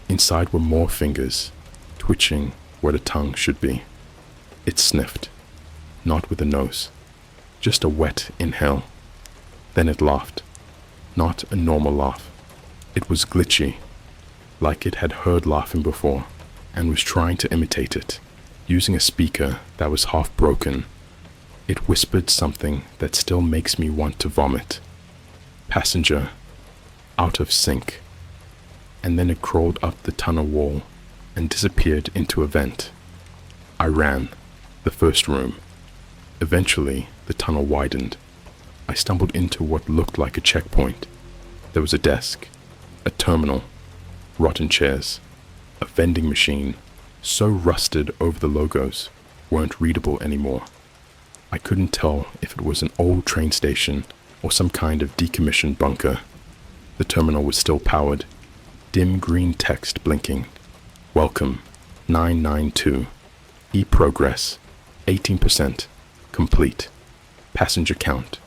Inside were more fingers, twitching where the tongue should be. It sniffed, not with the nose, just a wet inhale. Then it laughed, not a normal laugh. It was glitchy, like it had heard laughing before and was trying to imitate it, using a speaker that was half broken. It whispered something that still makes me want to vomit. Passenger, out of sync. And then it crawled up the tunnel wall and disappeared into a vent. I ran, the first room. Eventually, the tunnel widened. I stumbled into what looked like a checkpoint. There was a desk, a terminal, rotten chairs, a vending machine, so rusted over the logos weren't readable anymore. I couldn't tell if it was an old train station or some kind of decommissioned bunker. The terminal was still powered, dim green text blinking. Welcome, 992. E-progress, 18%. Complete. Passenger count,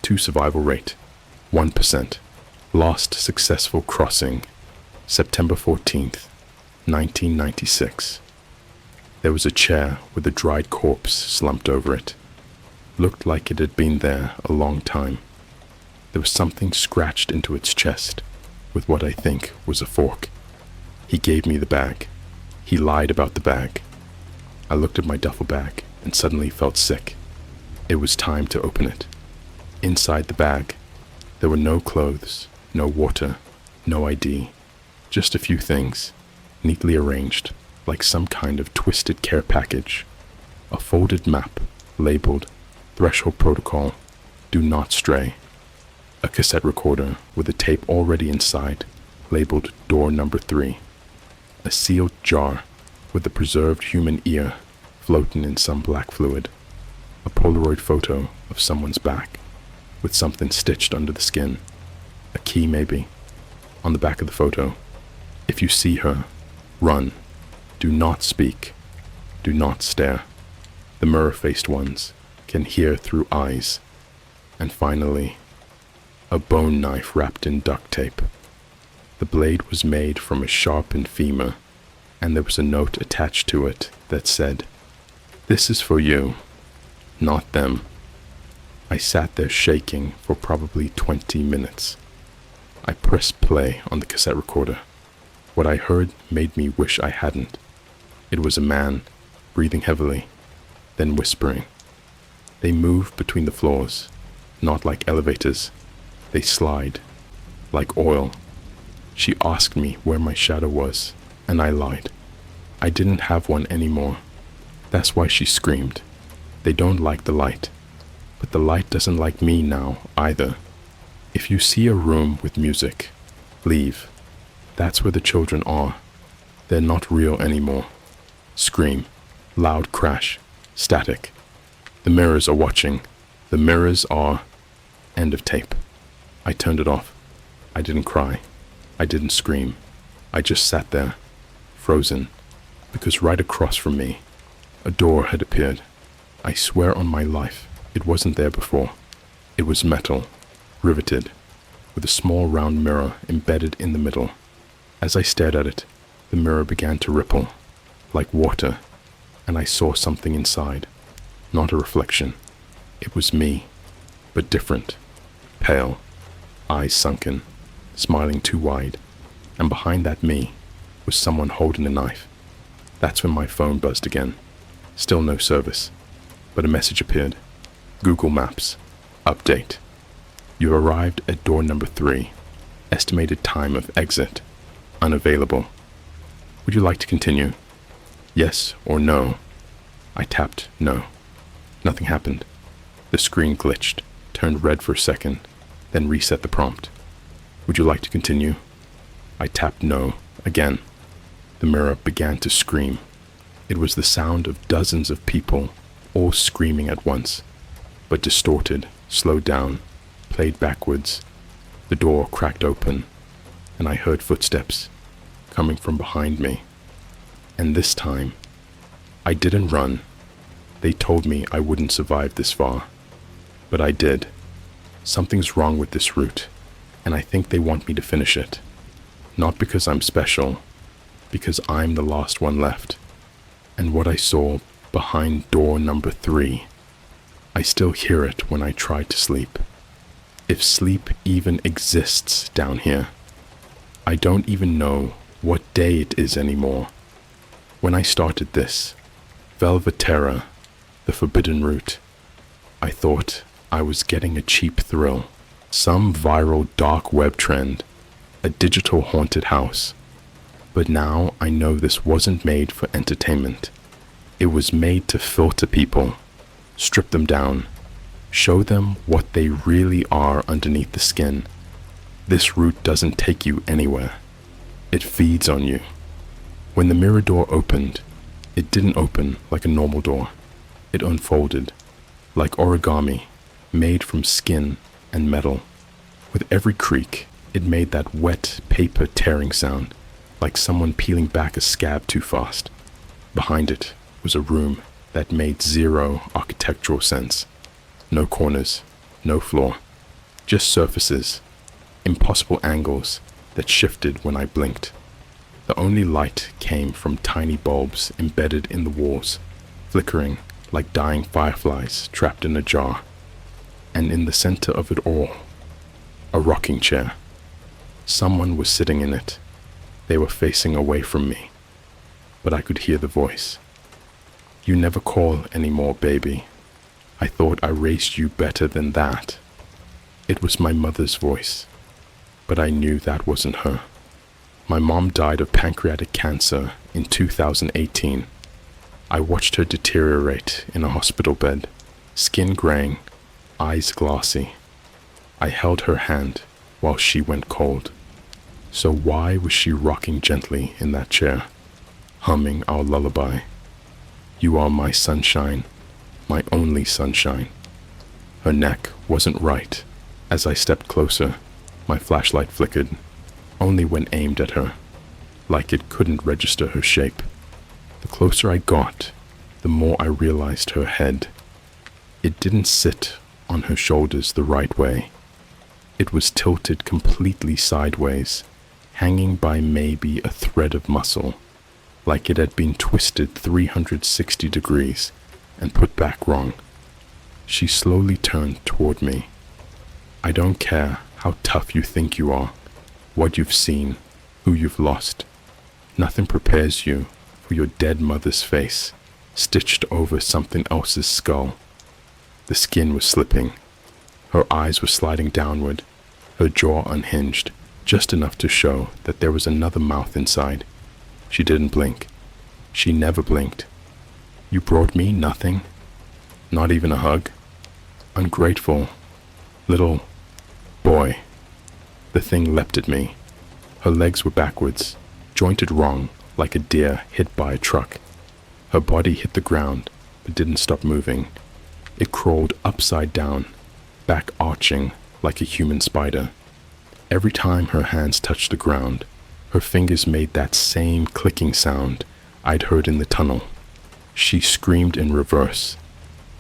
2 survival rate, 1%. Last successful crossing, September 14th, 1996. There was a chair with a dried corpse slumped over it. Looked like it had been there a long time. There was something scratched into its chest with what I think was a fork. He gave me the bag. He lied about the bag. I looked at my duffel bag and suddenly felt sick. It was time to open it. Inside the bag, there were no clothes, no water, no ID, just a few things, neatly arranged, like some kind of twisted care package. A folded map, labeled Threshold Protocol, Do Not Stray. A cassette recorder with a tape already inside, labeled Door Number 3. A sealed jar with a preserved human ear floating in some black fluid. A Polaroid photo of someone's back, with something stitched under the skin. A key maybe. On the back of the photo, if you see her, run. Do not speak. Do not stare. The mirror-faced ones can hear through eyes. And finally, a bone knife wrapped in duct tape. The blade was made from a sharpened femur, and there was a note attached to it that said, "This is for you, not them." I sat there shaking for probably 20 minutes. I pressed play on the cassette recorder. What I heard made me wish I hadn't. It was a man, breathing heavily, then whispering. They move between the floors, not like elevators. They slide, like oil. She asked me where my shadow was, and I lied. I didn't have one anymore. That's why she screamed. They don't like the light. But the light doesn't like me now, either. If you see a room with music, leave. That's where the children are. They're not real anymore. Scream. Loud crash. Static. The mirrors are watching. The mirrors are... End of tape. I turned it off. I didn't cry. I didn't scream. I just sat there, frozen, because right across from me, a door had appeared. I swear on my life, it wasn't there before. It was metal, riveted, with a small round mirror embedded in the middle. As I stared at it, the mirror began to ripple, like water, and I saw something inside. Not a reflection. It was me, but different, pale, eyes sunken, smiling too wide, and behind that me was someone holding a knife. That's when my phone buzzed again. Still no service, but a message appeared. Google Maps. Update. You arrived at door number 3. Estimated time of exit. Unavailable. Would you like to continue? Yes or no? I tapped no. Nothing happened. The screen glitched, turned red for a second, then reset the prompt. Would you like to continue? I tapped no again. The mirror began to scream. It was the sound of dozens of people, all screaming at once, but distorted, slowed down, played backwards. The door cracked open, and I heard footsteps coming from behind me. And this time, I didn't run. They told me I wouldn't survive this far, but I did. Something's wrong with this route, and I think they want me to finish it. Not because I'm special, because I'm the last one left. And what I saw behind door number 3, I still hear it when I try to sleep. If sleep even exists down here. I don't even know what day it is anymore. When I started this, Velvetera, the forbidden route, I thought I was getting a cheap thrill, some viral dark web trend, a digital haunted house. But now I know this wasn't made for entertainment. It was made to filter people, strip them down, show them what they really are underneath the skin. This route doesn't take you anywhere. It feeds on you. When the mirror door opened, it didn't open like a normal door. It unfolded, like origami, made from skin and metal. With every creak, it made that wet paper tearing sound, like someone peeling back a scab too fast. Behind it was a room that made zero architectural sense. No corners, no floor, just surfaces, impossible angles that shifted when I blinked. The only light came from tiny bulbs embedded in the walls, flickering like dying fireflies trapped in a jar. And in the center of it all, a rocking chair. Someone was sitting in it. They were facing away from me, but I could hear the voice. You never call anymore, baby. I thought I raised you better than that. It was my mother's voice, but I knew that wasn't her. My mom died of pancreatic cancer in 2018. I watched her deteriorate in a hospital bed, skin graying, eyes glassy. I held her hand while she went cold. So why was she rocking gently in that chair, humming our lullaby? You are my sunshine, my only sunshine. Her neck wasn't right. As I stepped closer, my flashlight flickered, only when aimed at her, like it couldn't register her shape. The closer I got, the more I realized her head. It didn't sit on her shoulders the right way. It was tilted completely sideways, hanging by maybe a thread of muscle, like it had been twisted 360 degrees and put back wrong. She slowly turned toward me. I don't care how tough you think you are, what you've seen, who you've lost. Nothing prepares you for your dead mother's face, stitched over something else's skull. The skin was slipping. Her eyes were sliding downward, her jaw unhinged, just enough to show that there was another mouth inside. She didn't blink. She never blinked. You brought me nothing? Not even a hug? Ungrateful little boy. The thing leapt at me. Her legs were backwards, jointed wrong, like a deer hit by a truck. Her body hit the ground, but didn't stop moving. It crawled upside down, back arching like a human spider. Every time her hands touched the ground, her fingers made that same clicking sound I'd heard in the tunnel. She screamed in reverse,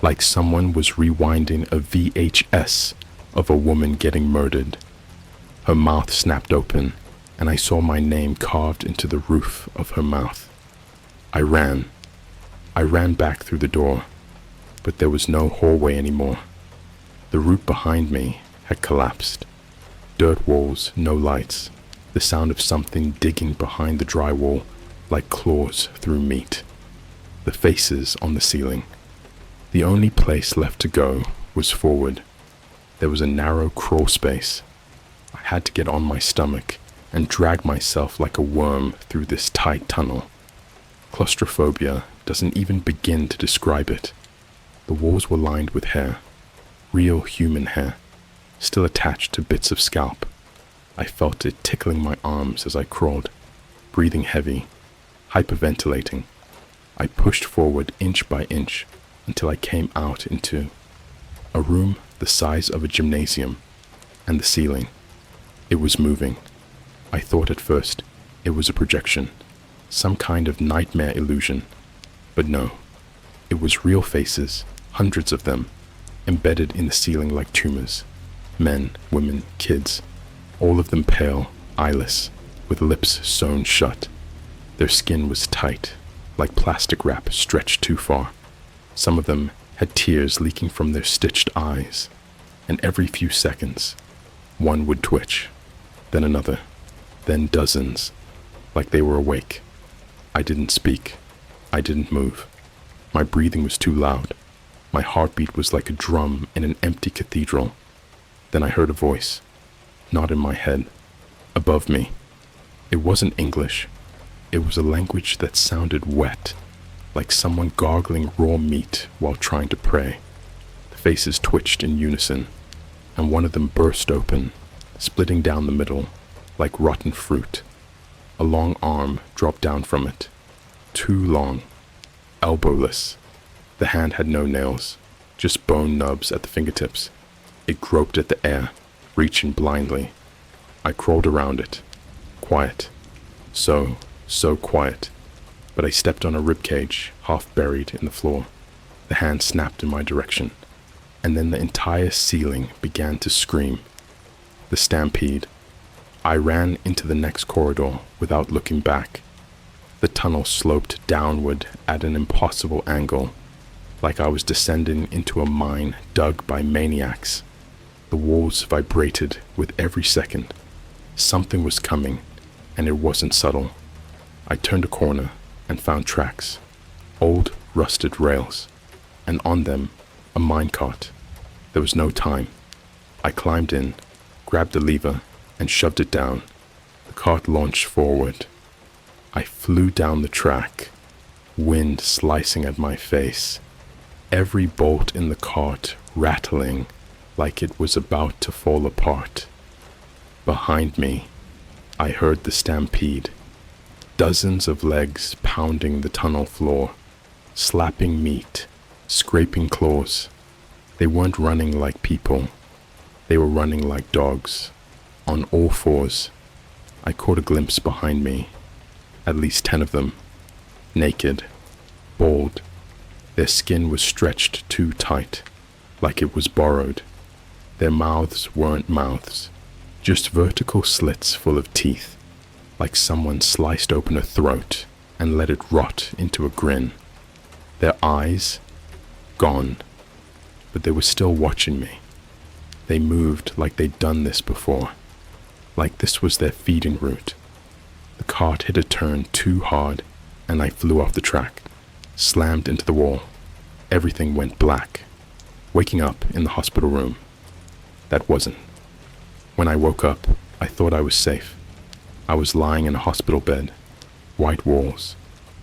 like someone was rewinding a VHS of a woman getting murdered. Her mouth snapped open, and I saw my name carved into the roof of her mouth. I ran back through the door, but there was no hallway anymore. The route behind me had collapsed. Dirt walls, no lights, the sound of something digging behind the drywall, like claws through meat. The faces on the ceiling. The only place left to go was forward. There was a narrow crawl space. I had to get on my stomach and drag myself like a worm through this tight tunnel. Claustrophobia doesn't even begin to describe it. The walls were lined with hair, real human hair, still attached to bits of scalp. I felt it tickling my arms as I crawled, breathing heavy, hyperventilating. I pushed forward inch by inch until I came out into a room the size of a gymnasium, and the ceiling. It was moving. I thought at first it was a projection, some kind of nightmare illusion. But no, it was real faces, hundreds of them, embedded in the ceiling like tumors. Men, women, kids, all of them pale, eyeless, with lips sewn shut. Their skin was tight, like plastic wrap stretched too far. Some of them had tears leaking from their stitched eyes, and every few seconds, one would twitch, then another, then dozens, like they were awake. I didn't speak. I didn't move. My breathing was too loud. My heartbeat was like a drum in an empty cathedral. Then I heard a voice, not in my head, above me. It wasn't English. It was a language that sounded wet, like someone gargling raw meat while trying to pray. The faces twitched in unison, and one of them burst open, splitting down the middle, like rotten fruit. A long arm dropped down from it, too long, elbowless. The hand had no nails, just bone nubs at the fingertips. It groped at the air, reaching blindly. I crawled around it, quiet, so quiet. But I stepped on a ribcage, half buried in the floor. The hand snapped in my direction, and then the entire ceiling began to scream. The stampede. I ran into the next corridor without looking back. The tunnel sloped downward at an impossible angle, like I was descending into a mine dug by maniacs. The walls vibrated with every second. Something was coming, and it wasn't subtle. I turned a corner and found tracks, old rusted rails, and on them a minecart. There was no time. I climbed in, grabbed the lever, and shoved it down. The cart launched forward. I flew down the track, wind slicing at my face, every bolt in the cart rattling like it was about to fall apart. Behind me, I heard the stampede. Dozens of legs pounding the tunnel floor, slapping meat, scraping claws. They weren't running like people. They were running like dogs, on all fours. I caught a glimpse behind me. At least 10 of them, naked, bald. Their skin was stretched too tight, like it was borrowed. Their mouths weren't mouths, just vertical slits full of teeth, like someone sliced open a throat and let it rot into a grin. Their eyes, gone, but they were still watching me. They moved like they'd done this before, like this was their feeding route. The cart hit a turn too hard, and I flew off the track, slammed into the wall. Everything went black. Waking up in the hospital room. That wasn't. When I woke up, I thought I was safe. I was lying in a hospital bed, white walls,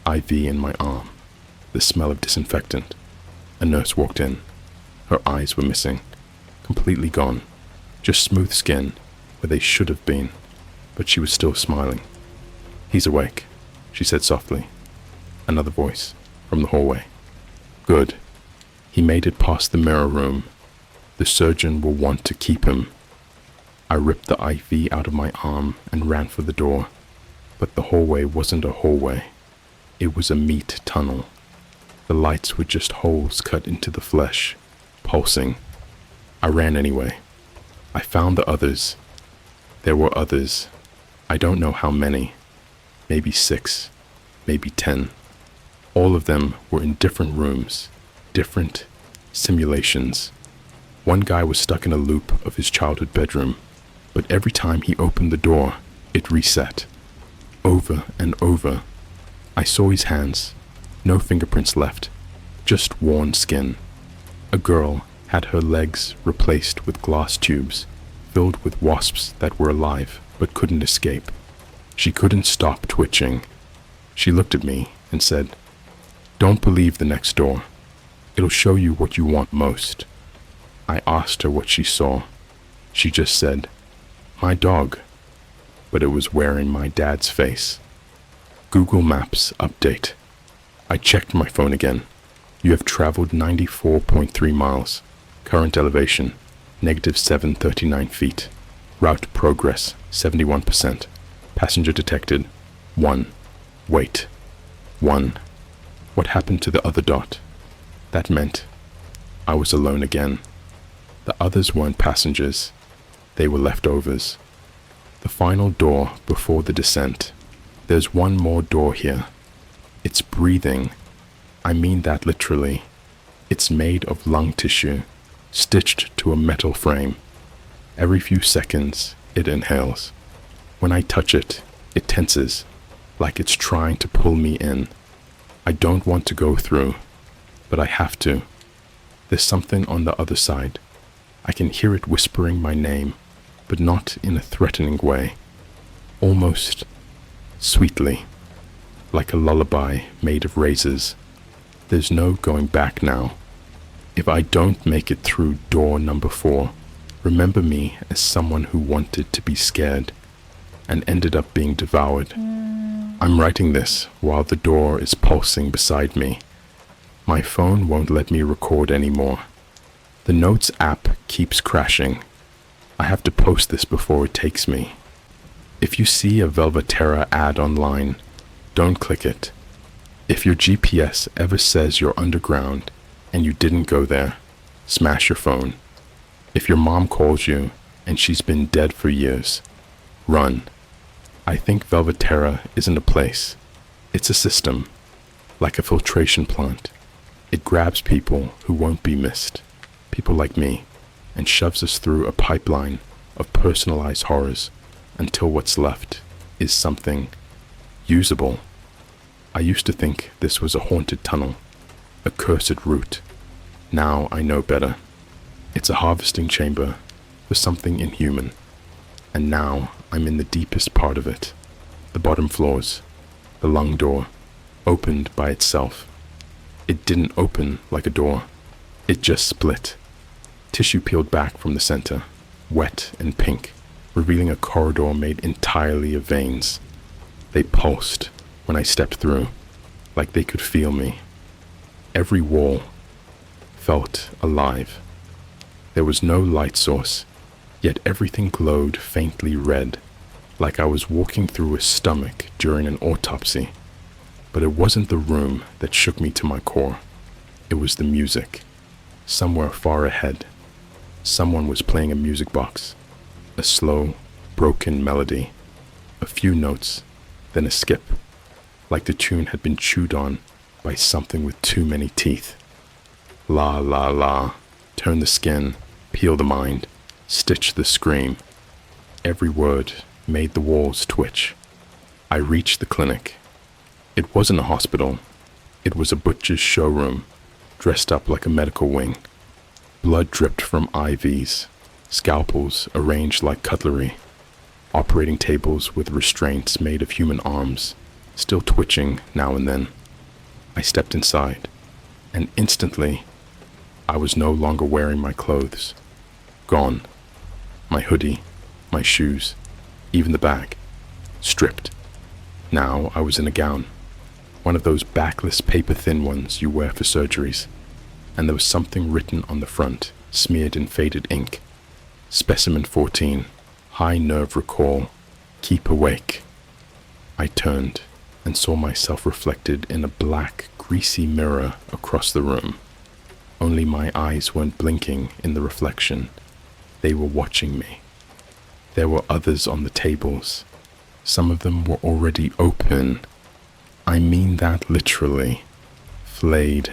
IV in my arm, the smell of disinfectant. A nurse walked in. Her eyes were missing, completely gone, just smooth skin where they should have been, but she was still smiling. "He's awake," she said softly. Another voice from the hallway. "Good. He made it past the mirror room. The surgeon will want to keep him." I ripped the IV out of my arm and ran for the door, but the hallway wasn't a hallway. It was a meat tunnel. The lights were just holes cut into the flesh, pulsing. I ran anyway. I found the others. There were others. I don't know how many. Maybe 6, maybe 10. All of them were in different rooms, different simulations. One guy was stuck in a loop of his childhood bedroom, but every time he opened the door, it reset. Over and over. I saw his hands, no fingerprints left, just worn skin. A girl had her legs replaced with glass tubes, filled with wasps that were alive but couldn't escape. She couldn't stop twitching. She looked at me and said, "Don't believe the next door. It'll show you what you want most." I asked her what she saw. She just said, "My dog," but it was wearing my dad's face. Google Maps update. I checked my phone again. You have traveled 94.3 miles. Current elevation, -739 feet. Route progress, 71%. Passenger detected, 1. Wait. 1. What happened to the other dot? That meant I was alone again. The others weren't passengers. They were leftovers. The final door before the descent. There's one more door here. It's breathing. I mean that literally. It's made of lung tissue, stitched to a metal frame. Every few seconds, it inhales. When I touch it, it tenses, like it's trying to pull me in. I don't want to go through, but I have to. There's something on the other side. I can hear it whispering my name, but not in a threatening way. Almost sweetly, like a lullaby made of razors. There's no going back now. If I don't make it through door number 4, remember me as someone who wanted to be scared and ended up being devoured. I'm writing this while the door is pulsing beside me. My phone won't let me record anymore. The Notes app keeps crashing. I have to post this before it takes me. If you see a Velvetera ad online, don't click it. If your GPS ever says you're underground and you didn't go there, smash your phone. If your mom calls you and she's been dead for years, run. I think Velvetera isn't a place. It's a system, like a filtration plant. It grabs people who won't be missed, people like me, and shoves us through a pipeline of personalized horrors until what's left is something usable. I used to think this was a haunted tunnel, a cursed route. Now I know better. It's a harvesting chamber for something inhuman. And now I'm in the deepest part of it. The bottom floors, the lung door, opened by itself. It didn't open like a door. It just split. Tissue peeled back from the center, wet and pink, revealing a corridor made entirely of veins. They pulsed when I stepped through, like they could feel me. Every wall felt alive. There was no light source, yet everything glowed faintly red, like I was walking through a stomach during an autopsy. But it wasn't the room that shook me to my core. It was the music. Somewhere far ahead, someone was playing a music box, a slow, broken melody, a few notes, then a skip, like the tune had been chewed on by something with too many teeth. La la la, turn the skin, peel the mind, stitch the scream. Every word made the walls twitch. I reached the clinic. It wasn't a hospital. It was a butcher's showroom, dressed up like a medical wing. Blood dripped from IVs, scalpels arranged like cutlery, operating tables with restraints made of human arms, still twitching now and then. I stepped inside, and instantly, I was no longer wearing my clothes. Gone. My hoodie, my shoes, even the bag. Stripped. Now I was in a gown. One of those backless paper-thin ones you wear for surgeries. And there was something written on the front, smeared in faded ink. Specimen 14. High nerve recall. Keep awake. I turned and saw myself reflected in a black, greasy mirror across the room. Only my eyes weren't blinking in the reflection. They were watching me. There were others on the tables. Some of them were already open. I mean that literally. Flayed.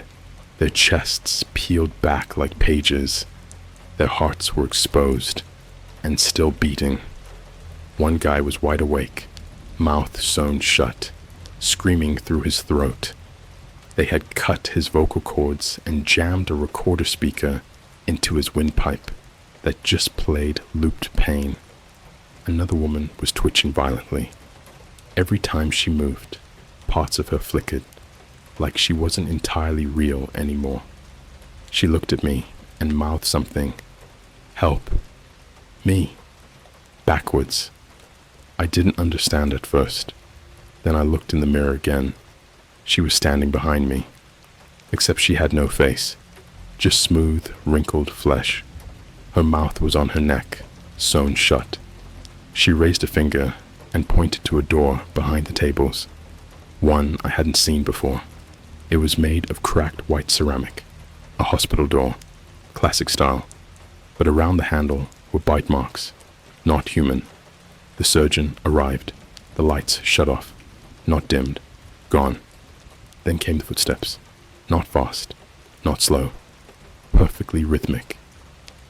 Their chests peeled back like pages. Their hearts were exposed and still beating. One guy was wide awake, mouth sewn shut, screaming through his throat. They had cut his vocal cords and jammed a recorder speaker into his windpipe that just played looped pain. Another woman was twitching violently. Every time she moved, parts of her flickered, like she wasn't entirely real anymore. She looked at me and mouthed something. Help. Me. Backwards. I didn't understand at first. Then I looked in the mirror again. She was standing behind me, except she had no face, just smooth, wrinkled flesh. Her mouth was on her neck, sewn shut. She raised a finger and pointed to a door behind the tables, one I hadn't seen before. It was made of cracked white ceramic, a hospital door, classic style, but around the handle were bite marks, not human. The surgeon arrived, the lights shut off, not dimmed, gone. Then came the footsteps, not fast, not slow, perfectly rhythmic,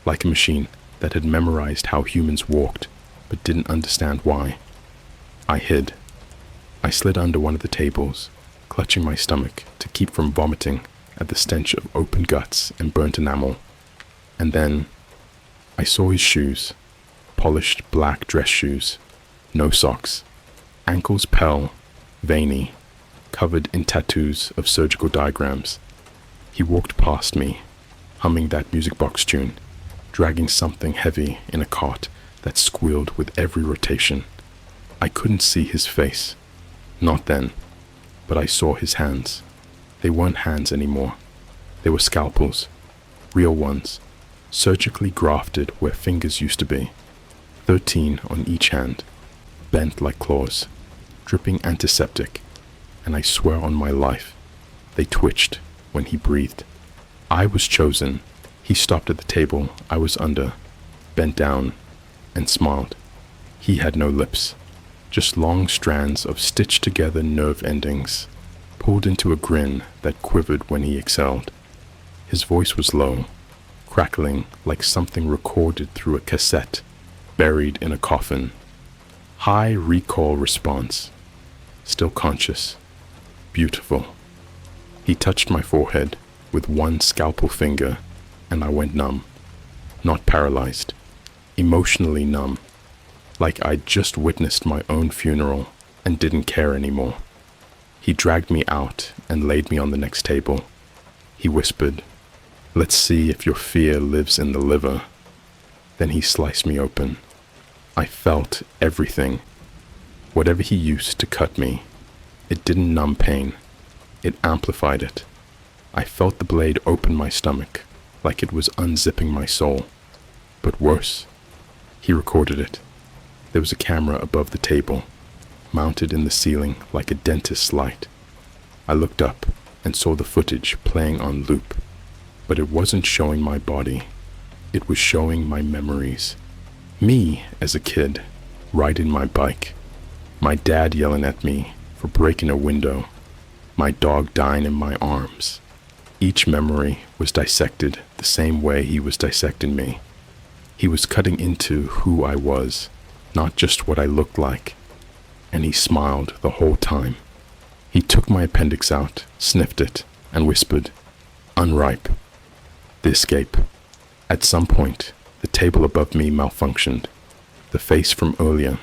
like a machine that had memorized how humans walked but didn't understand why. I hid. I slid under one of the tables, clutching my stomach to keep from vomiting at the stench of open guts and burnt enamel. And then I saw his shoes, polished black dress shoes, no socks, ankles pale, veiny, covered in tattoos of surgical diagrams. He walked past me, humming that music box tune, dragging something heavy in a cart that squealed with every rotation. I couldn't see his face, not then, but I saw his hands. They weren't hands anymore. They were scalpels, real ones, surgically grafted where fingers used to be, 13 on each hand, bent like claws, dripping antiseptic, and I swear on my life, they twitched when he breathed. I was chosen. He stopped at the table I was under, bent down, and smiled. He had no lips, just long strands of stitched-together nerve endings, pulled into a grin that quivered when he exhaled. His voice was low, crackling like something recorded through a cassette, buried in a coffin. High recall response. Still conscious. Beautiful. He touched my forehead with one scalpel finger, and I went numb. Not paralyzed. Emotionally numb. Like I'd just witnessed my own funeral and didn't care anymore. He dragged me out and laid me on the next table. He whispered, "Let's see if your fear lives in the liver." Then he sliced me open. I felt everything. Whatever he used to cut me, it didn't numb pain. It amplified it. I felt the blade open my stomach, like it was unzipping my soul. But worse, he recorded it. There was a camera above the table, mounted in the ceiling like a dentist's light. I looked up and saw the footage playing on loop, but it wasn't showing my body. It was showing my memories. Me as a kid, riding my bike. My dad yelling at me for breaking a window. My dog dying in my arms. Each memory was dissected the same way he was dissecting me. He was cutting into who I was, not just what I looked like. And he smiled the whole time. He took my appendix out, sniffed it, and whispered, "Unripe." The escape. At some point, the table above me malfunctioned. The face from earlier,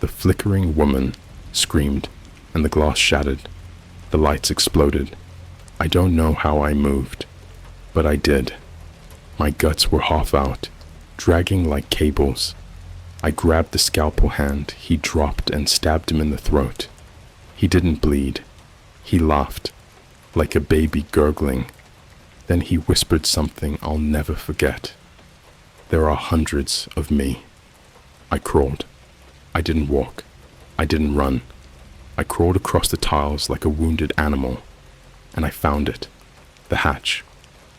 the flickering woman, screamed, and the glass shattered. The lights exploded. I don't know how I moved, but I did. My guts were half out, dragging like cables. I grabbed the scalpel hand he dropped and stabbed him in the throat. He didn't bleed. He laughed, like a baby gurgling. Then he whispered something I'll never forget. There are hundreds of me. I crawled. I didn't walk. I didn't run. I crawled across the tiles like a wounded animal, and I found it. The hatch.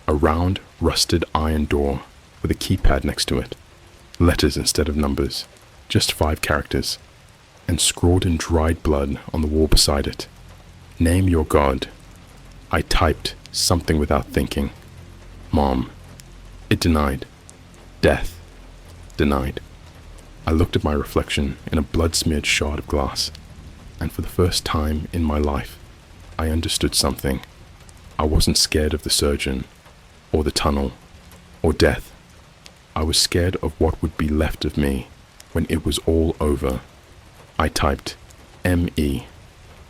A round, rusted iron door with a keypad next to it. Letters instead of numbers. Just 5 characters. And scrawled in dried blood on the wall beside it. Name your god. I typed something without thinking. Mom. It denied. Death. Denied. I looked at my reflection in a blood-smeared shard of glass. and for the first time in my life, I understood something. I wasn't scared of the surgeon, or the tunnel, or death. I was scared of what would be left of me when it was all over. I typed M-E.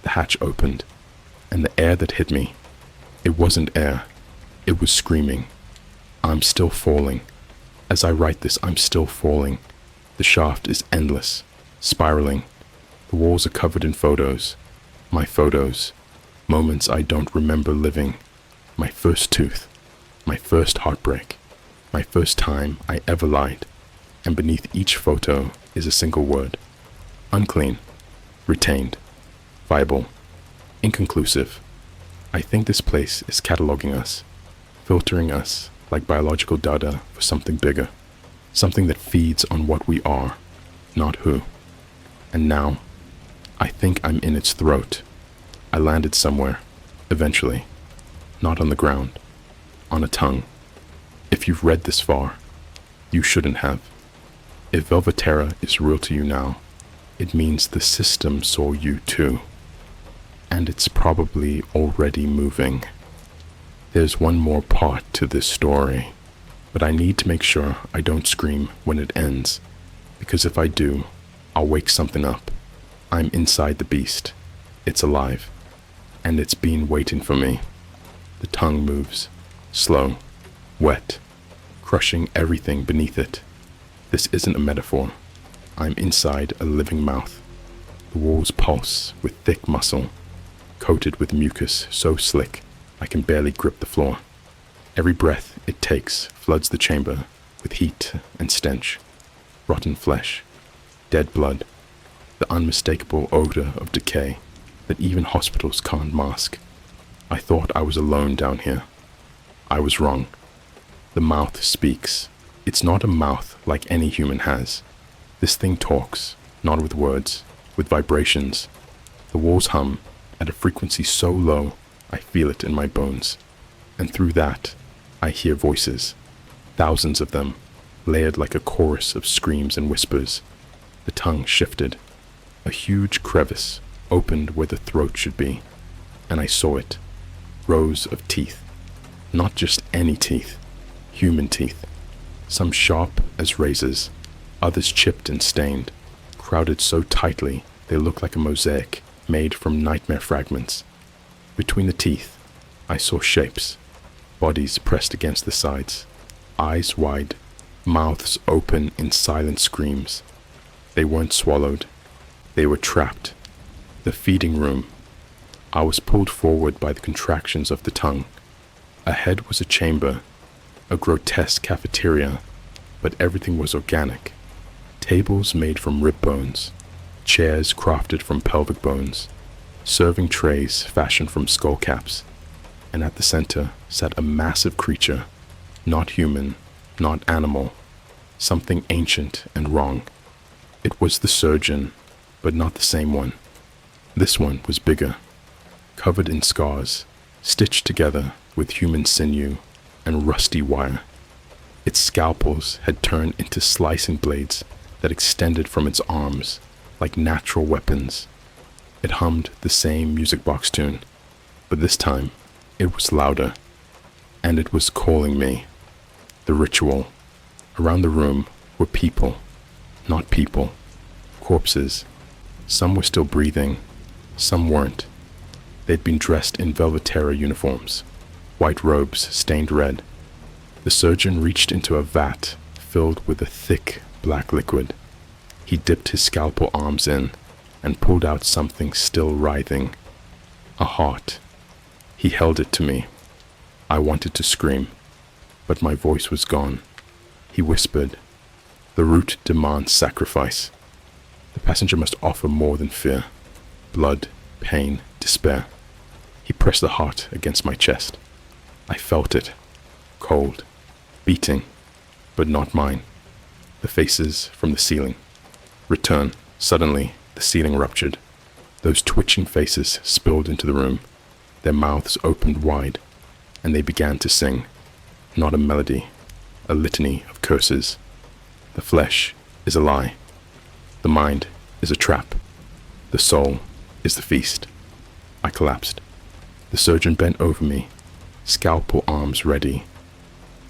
The hatch opened, and the air that hit me, it wasn't air, it was screaming. I'm still falling. As I write this, I'm still falling. The shaft is endless, spiraling. The walls are covered in photos. My photos. Moments I don't remember living. My first tooth. My first heartbreak. My first time I ever lied. And beneath each photo is a single word. Unclean. Retained. Viable. Inconclusive. I think this place is cataloging us, filtering us like biological data for something bigger, something that feeds on what we are, not who. And now, I think I'm in its throat. I landed somewhere, eventually, not on the ground, on a tongue. If you've read this far, you shouldn't have. If Velvetera is real to you now, it means the system saw you too. And it's probably already moving. There's one more part to this story, but I need to make sure I don't scream when it ends, because if I do, I'll wake something up. I'm inside the beast. It's alive, and it's been waiting for me. The tongue moves, slow, wet, crushing everything beneath it. This isn't a metaphor. I'm inside a living mouth. The walls pulse with thick muscle, coated with mucus so slick I can barely grip the floor. Every breath it takes floods the chamber with heat and stench, rotten flesh, dead blood, the unmistakable odor of decay that even hospitals can't mask. I thought I was alone down here. I was wrong. The mouth speaks. It's not a mouth like any human has. This thing talks, not with words, with vibrations. The walls hum at a frequency so low, I feel it in my bones. And through that, I hear voices, thousands of them, layered like a chorus of screams and whispers. The tongue shifted. A huge crevice opened where the throat should be, and I saw it. Rows of teeth. Not just any teeth, human teeth. Some sharp as razors, others chipped and stained, crowded so tightly they looked like a mosaic made from nightmare fragments. Between the teeth, I saw shapes, bodies pressed against the sides, eyes wide, mouths open in silent screams. They weren't swallowed. They were trapped. The feeding room. I was pulled forward by the contractions of the tongue. Ahead was a chamber, a grotesque cafeteria, but everything was organic. Tables made from rib bones, chairs crafted from pelvic bones, serving trays fashioned from skull caps, and at the center sat a massive creature, not human, not animal, something ancient and wrong. It was the surgeon, but not the same one. This one was bigger, covered in scars, stitched together with human sinew and rusty wire. Its scalpels had turned into slicing blades that extended from its arms like natural weapons. It hummed the same music box tune, but this time it was louder, and it was calling me. The ritual. Around the room were people, not people, corpses. Some were still breathing, some weren't. They'd been dressed in Velvetera uniforms, white robes stained red. The surgeon reached into a vat filled with a thick black liquid. He dipped his scalpel arms in and pulled out something still writhing. A heart. He held it to me. I wanted to scream, but my voice was gone. He whispered, "The root demands sacrifice. The passenger must offer more than fear, blood, pain, despair." He pressed the heart against my chest. I felt it, cold, beating, but not mine. The faces from the ceiling. Return. Suddenly, the ceiling ruptured. Those twitching faces spilled into the room. Their mouths opened wide, and they began to sing. Not a melody, a litany of curses. The flesh is a lie. The mind is a trap. The soul is the feast. I collapsed. The surgeon bent over me, scalpel arms ready.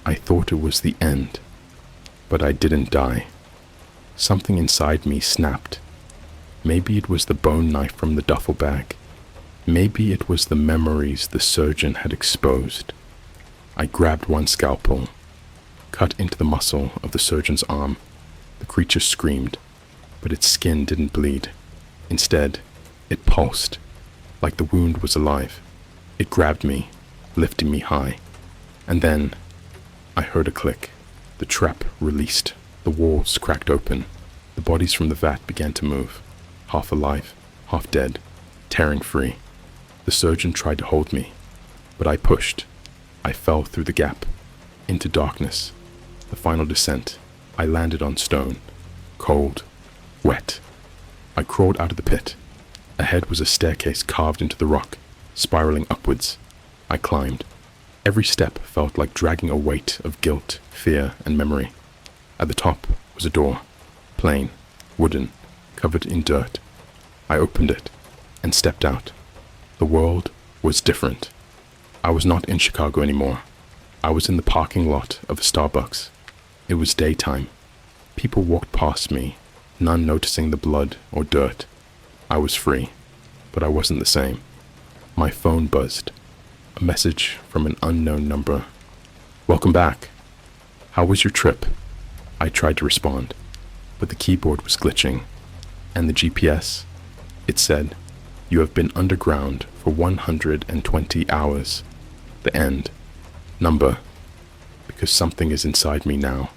I thought it was the end, but I didn't die. Something inside me snapped. Maybe it was the bone knife from the duffel bag. Maybe it was the memories the surgeon had exposed. I grabbed one scalpel, cut into the muscle of the surgeon's arm. The creature screamed, but its skin didn't bleed. Instead, it pulsed, like the wound was alive. It grabbed me, lifting me high. And then, I heard a click. The trap released. The walls cracked open. The bodies from the vat began to move, half alive, half dead, tearing free. The surgeon tried to hold me, but I pushed. I fell through the gap, into darkness. The final descent. I landed on stone, cold, wet. I crawled out of the pit. Ahead was a staircase carved into the rock, spiraling upwards. I climbed. Every step felt like dragging a weight of guilt, fear, and memory. At the top was a door, plain, wooden, covered in dirt. I opened it and stepped out. The world was different. I was not in Chicago anymore. I was in the parking lot of a Starbucks. It was daytime. People walked past me, none noticing the blood or dirt. I was free, but I wasn't the same. My phone buzzed. A message from an unknown number. "Welcome back. How was your trip?" I tried to respond, but the keyboard was glitching, and the GPS, it said, "You have been underground for 120 hours. The end. Number. Because something is inside me now.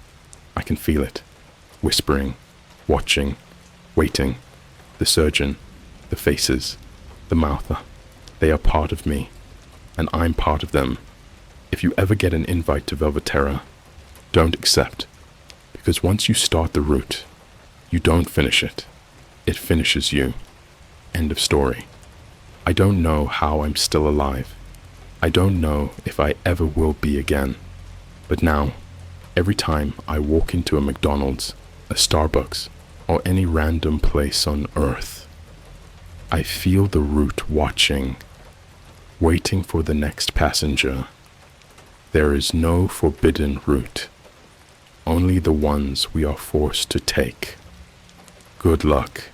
I can feel it. Whispering, watching, waiting. The surgeon, the faces, the mouth. They are part of me, and I'm part of them. If you ever get an invite to Velvetera, don't accept. Because once you start the route, you don't finish it. It finishes you. End of story. I don't know how I'm still alive. I don't know if I ever will be again. But now, every time I walk into a McDonald's, a Starbucks, or any random place on Earth, I feel the route watching, waiting for the next passenger. There is no forbidden route, only the ones we are forced to take. Good luck.